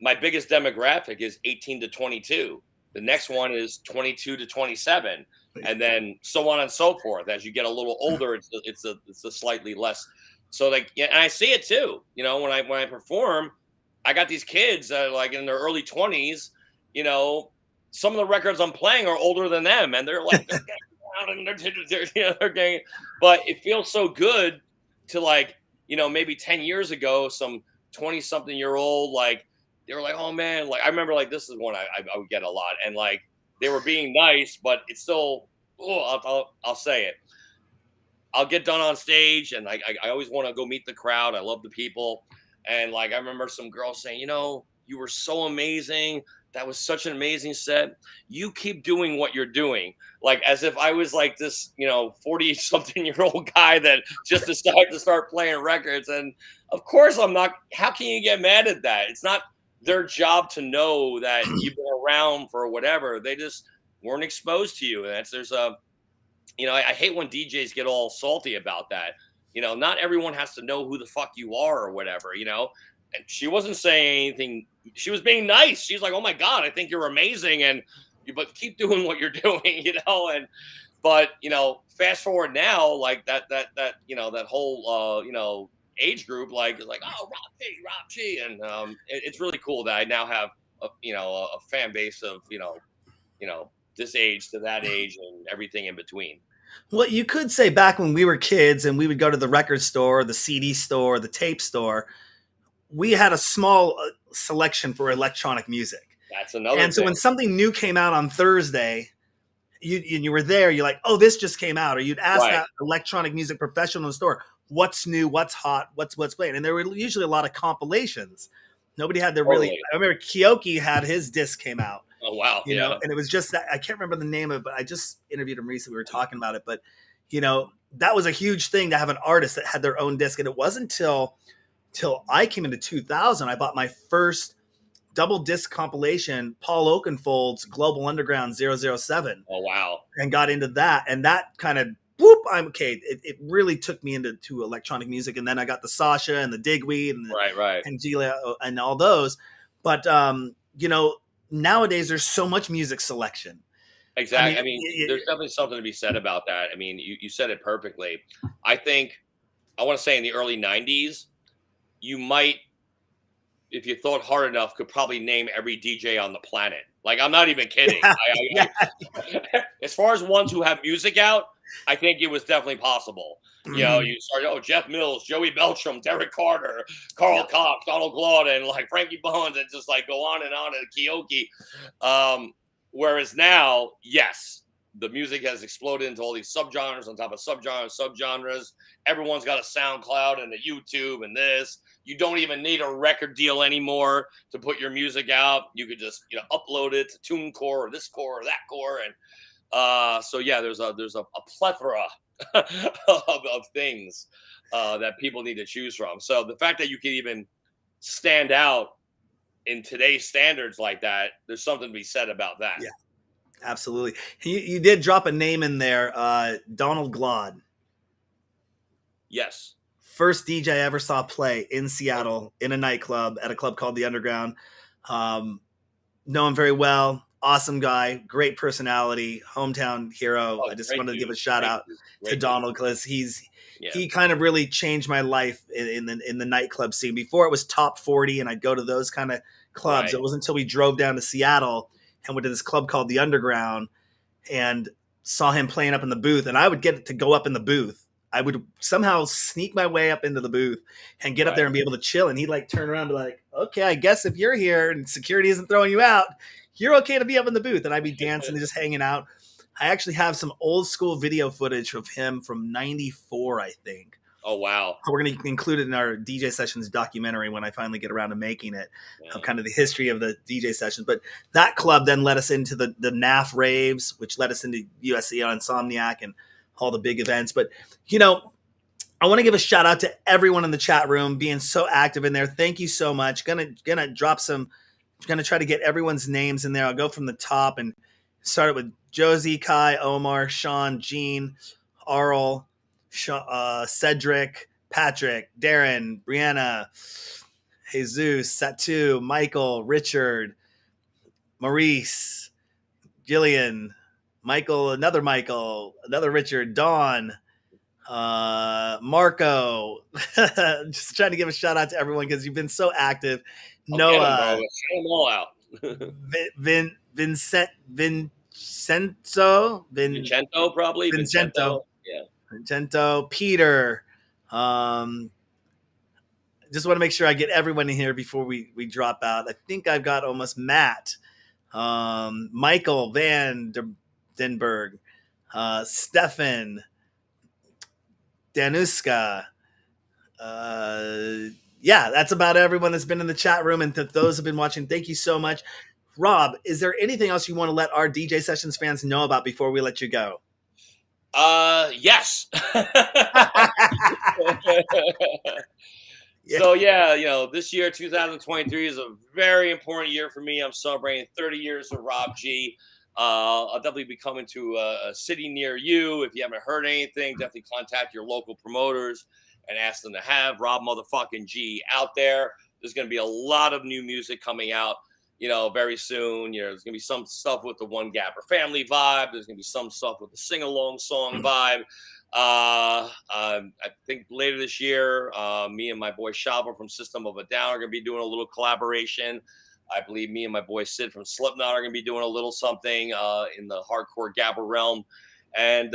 Speaker 2: My biggest demographic is 18 to 22. The next one is 22 to 27, and then so on and so forth. As you get a little older, it's a slightly less. So like, yeah, and I see it too. You know, when I perform, I got these kids like in their early 20s. You know, some of the records I'm playing are older than them, and they're like they're getting out and they're you know, they're getting. But it feels so good to like, you know, maybe 10 years ago, some 20 something year old, like, they were like, oh man, like, I remember like, this is one I would get a lot. And like, they were being nice, but it's still, I'll say it. I'll get done on stage, and I always want to go meet the crowd. I love the people, and like I remember some girls saying, you were so amazing. That was such an amazing set. You keep doing what you're doing, like as if I was like this, 40 something year old guy that just decided to start playing records. And of course, I'm not. How can you get mad at that? It's not their job to know that you've been around for whatever. They just weren't exposed to you, and there's a I hate when DJs get all salty about that. Not everyone has to know who the fuck you are or whatever. And she wasn't saying anything. She was being nice. She's like, "Oh my God, I think you're amazing." But keep doing what you're doing. But, fast forward now, like that whole, age group, like, is like, oh, Rob G. And it's really cool that I now have, a fan base of, this age to that age and everything in between.
Speaker 1: Well, you could say back when we were kids and we would go to the record store, the CD store, the tape store, we had a small selection for electronic music.
Speaker 2: That's another
Speaker 1: And so
Speaker 2: thing.
Speaker 1: when something new came out on Thursday, you were there, you're like, oh, this just came out. Or you'd ask
Speaker 2: Right.
Speaker 1: that electronic music professional in the store, what's new, what's hot, what's playing. And there were usually a lot of compilations. Nobody had their really,
Speaker 2: Totally.
Speaker 1: I remember Kyoki had his disc came out.
Speaker 2: Oh, wow. Yeah.
Speaker 1: And it was just that, I can't remember the name of it, but I just interviewed him recently. We were talking about it, but that was a huge thing to have an artist that had their own disc. And it wasn't till I came into 2000, I bought my first double disc compilation, Paul Oakenfold's Global Underground 007.
Speaker 2: Oh, wow.
Speaker 1: And got into that. And that kind of, whoop, I'm okay. It really took me into electronic music. And then I got the Sasha and the Digweed and
Speaker 2: Right.
Speaker 1: and Gila and all those. But, nowadays there's so much music selection.
Speaker 2: Exactly. I mean, there's definitely something to be said about that. I mean, you said it perfectly. I think, I want to say in the early 90s, you might, if you thought hard enough, could probably name every DJ on the planet. Like, I'm not even kidding. As far as ones who have music out, I think it was definitely possible. You start, Jeff Mills, Joey Beltram, Derek Carter, Carl Cox, Donald Glaude, like Frankie Bones, and just like go on and Kyoki. Whereas now, yes, the music has exploded into all these subgenres on top of subgenres. Everyone's got a SoundCloud and a YouTube and this. You don't even need a record deal anymore to put your music out. You could just upload it to TuneCore or this core or that core, and so yeah, there's a plethora of things that people need to choose from. So the fact that you can even stand out in today's standards like that, there's something to be said about that.
Speaker 1: Yeah, absolutely. You did drop a name in there, Donald Glaude.
Speaker 2: Yes.
Speaker 1: First DJ I ever saw play in Seattle in a nightclub at a club called The Underground. Know him very well. Awesome guy, great personality, hometown hero. I just wanted to give a shout out to Donald because he kind of really changed my life in the nightclub scene. Before it was top 40 and I'd go to those kind of clubs. Right. It wasn't until we drove down to Seattle and went to this club called The Underground and saw him playing up in the booth. And I would get to go up in the booth. I would somehow sneak my way up into the booth and get up there and be able to chill. And he'd like turn around and be like, okay, I guess if you're here and security isn't throwing you out, you're okay to be up in the booth. And I'd be dancing and just hanging out. I actually have some old school video footage of him from 94, I think.
Speaker 2: Oh, wow.
Speaker 1: We're going to include it in our DJ Sessions documentary when I finally get around to making it, of kind of the history of the DJ Sessions. But that club then led us into the NAF raves, which led us into USC on Insomniac and all the big events. But, I want to give a shout out to everyone in the chat room being so active in there. Thank you so much. Gonna drop some, gonna try to get everyone's names in there. I'll go from the top and start it with Josie, Kai, Omar, Sean, Gene, Arl, Cedric, Patrick, Darren, Brianna, Jesus, Satu, Michael, Richard, Maurice, Gillian, Michael, another Richard, Dawn, Marco. Just trying to give a shout out to everyone because you've been so active. Noah,
Speaker 2: get them all out. Vincenzo, probably.
Speaker 1: Vincenzo.
Speaker 2: Yeah.
Speaker 1: Vincenzo, Peter. Just want to make sure I get everyone in here before we drop out. I think I've got almost Matt. Michael Van Denberg, Stefan, Danuska. Yeah, that's about everyone that's been in the chat room. And to those who've been watching, thank you so much. Rob, is there anything else you want to let our DJ Sessions fans know about before we let you go?
Speaker 2: Yes. So yeah, this year 2023 is a very important year for me. I'm celebrating 30 years of Rob G. I'll definitely be coming to a city near you. If you haven't heard anything, definitely contact your local promoters and ask them to have Rob motherfucking G out there. There's going to be a lot of new music coming out, very soon. There's going to be some stuff with the One Gapper family vibe. There's going to be some stuff with the sing along song vibe. I think later this year, me and my boy Shaba from System of a Down are going to be doing a little collaboration. I believe me and my boy Sid from Slipknot are going to be doing a little something in the hardcore gabber realm. And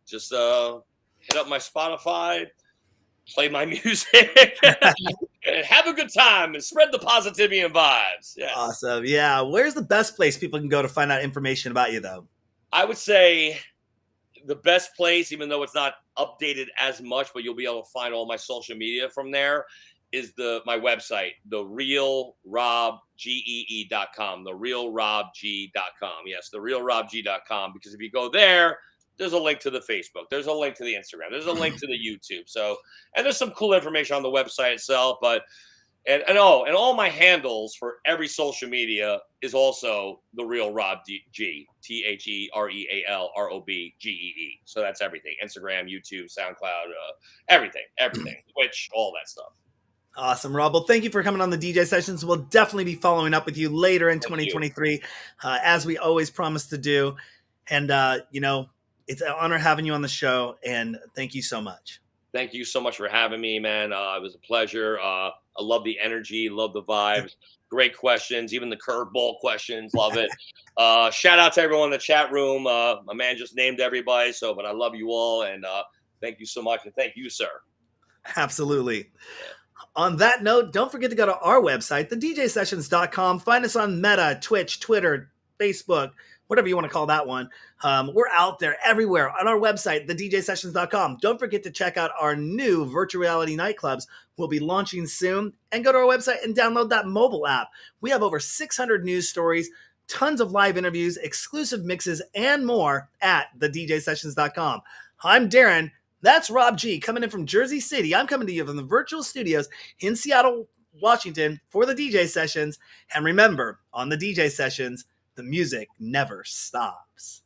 Speaker 2: just hit up my Spotify, play my music, and have a good time and spread the positivity and vibes. Yes.
Speaker 1: Awesome. Yeah. Where's the best place people can go to find out information about you, though?
Speaker 2: I would say the best place, even though it's not updated as much, but you'll be able to find all my social media from there, is my website, therealrobgee.com, therealrobg.com. Yes, therealrobg.com, because if you go there, there's a link to the Facebook, there's a link to the Instagram, there's a link to the YouTube. So, and there's some cool information on the website itself, but and all my handles for every social media is also the Real Rob G, TheRealRobGee. So that's everything: Instagram, YouTube, SoundCloud, everything, Twitch, all that stuff.
Speaker 1: Awesome, Rob. Well, thank you for coming on the DJ Sessions. We'll definitely be following up with you later in 2023, as we always promise to do. And it's an honor having you on the show. And thank you so much.
Speaker 2: Thank you so much for having me, man. It was a pleasure. I love the energy, love the vibes. Great questions, even the curveball questions. Love it. Shout out to everyone in the chat room. My man just named everybody, but I love you all, and thank you so much, and thank you, sir.
Speaker 1: Absolutely. On that note, don't forget to go to our website, thedjsessions.com. Find us on Meta, Twitch, Twitter, Facebook, whatever you want to call that one. We're out there everywhere on our website, thedjsessions.com. Don't forget to check out our new virtual reality nightclubs. We'll be launching soon. And go to our website and download that mobile app. We have over 600 news stories, tons of live interviews, exclusive mixes, and more at thedjsessions.com. I'm Darren. That's Rob G coming in from Jersey City. I'm coming to you from the virtual studios in Seattle, Washington for the DJ Sessions. And remember, on the DJ Sessions, the music never stops.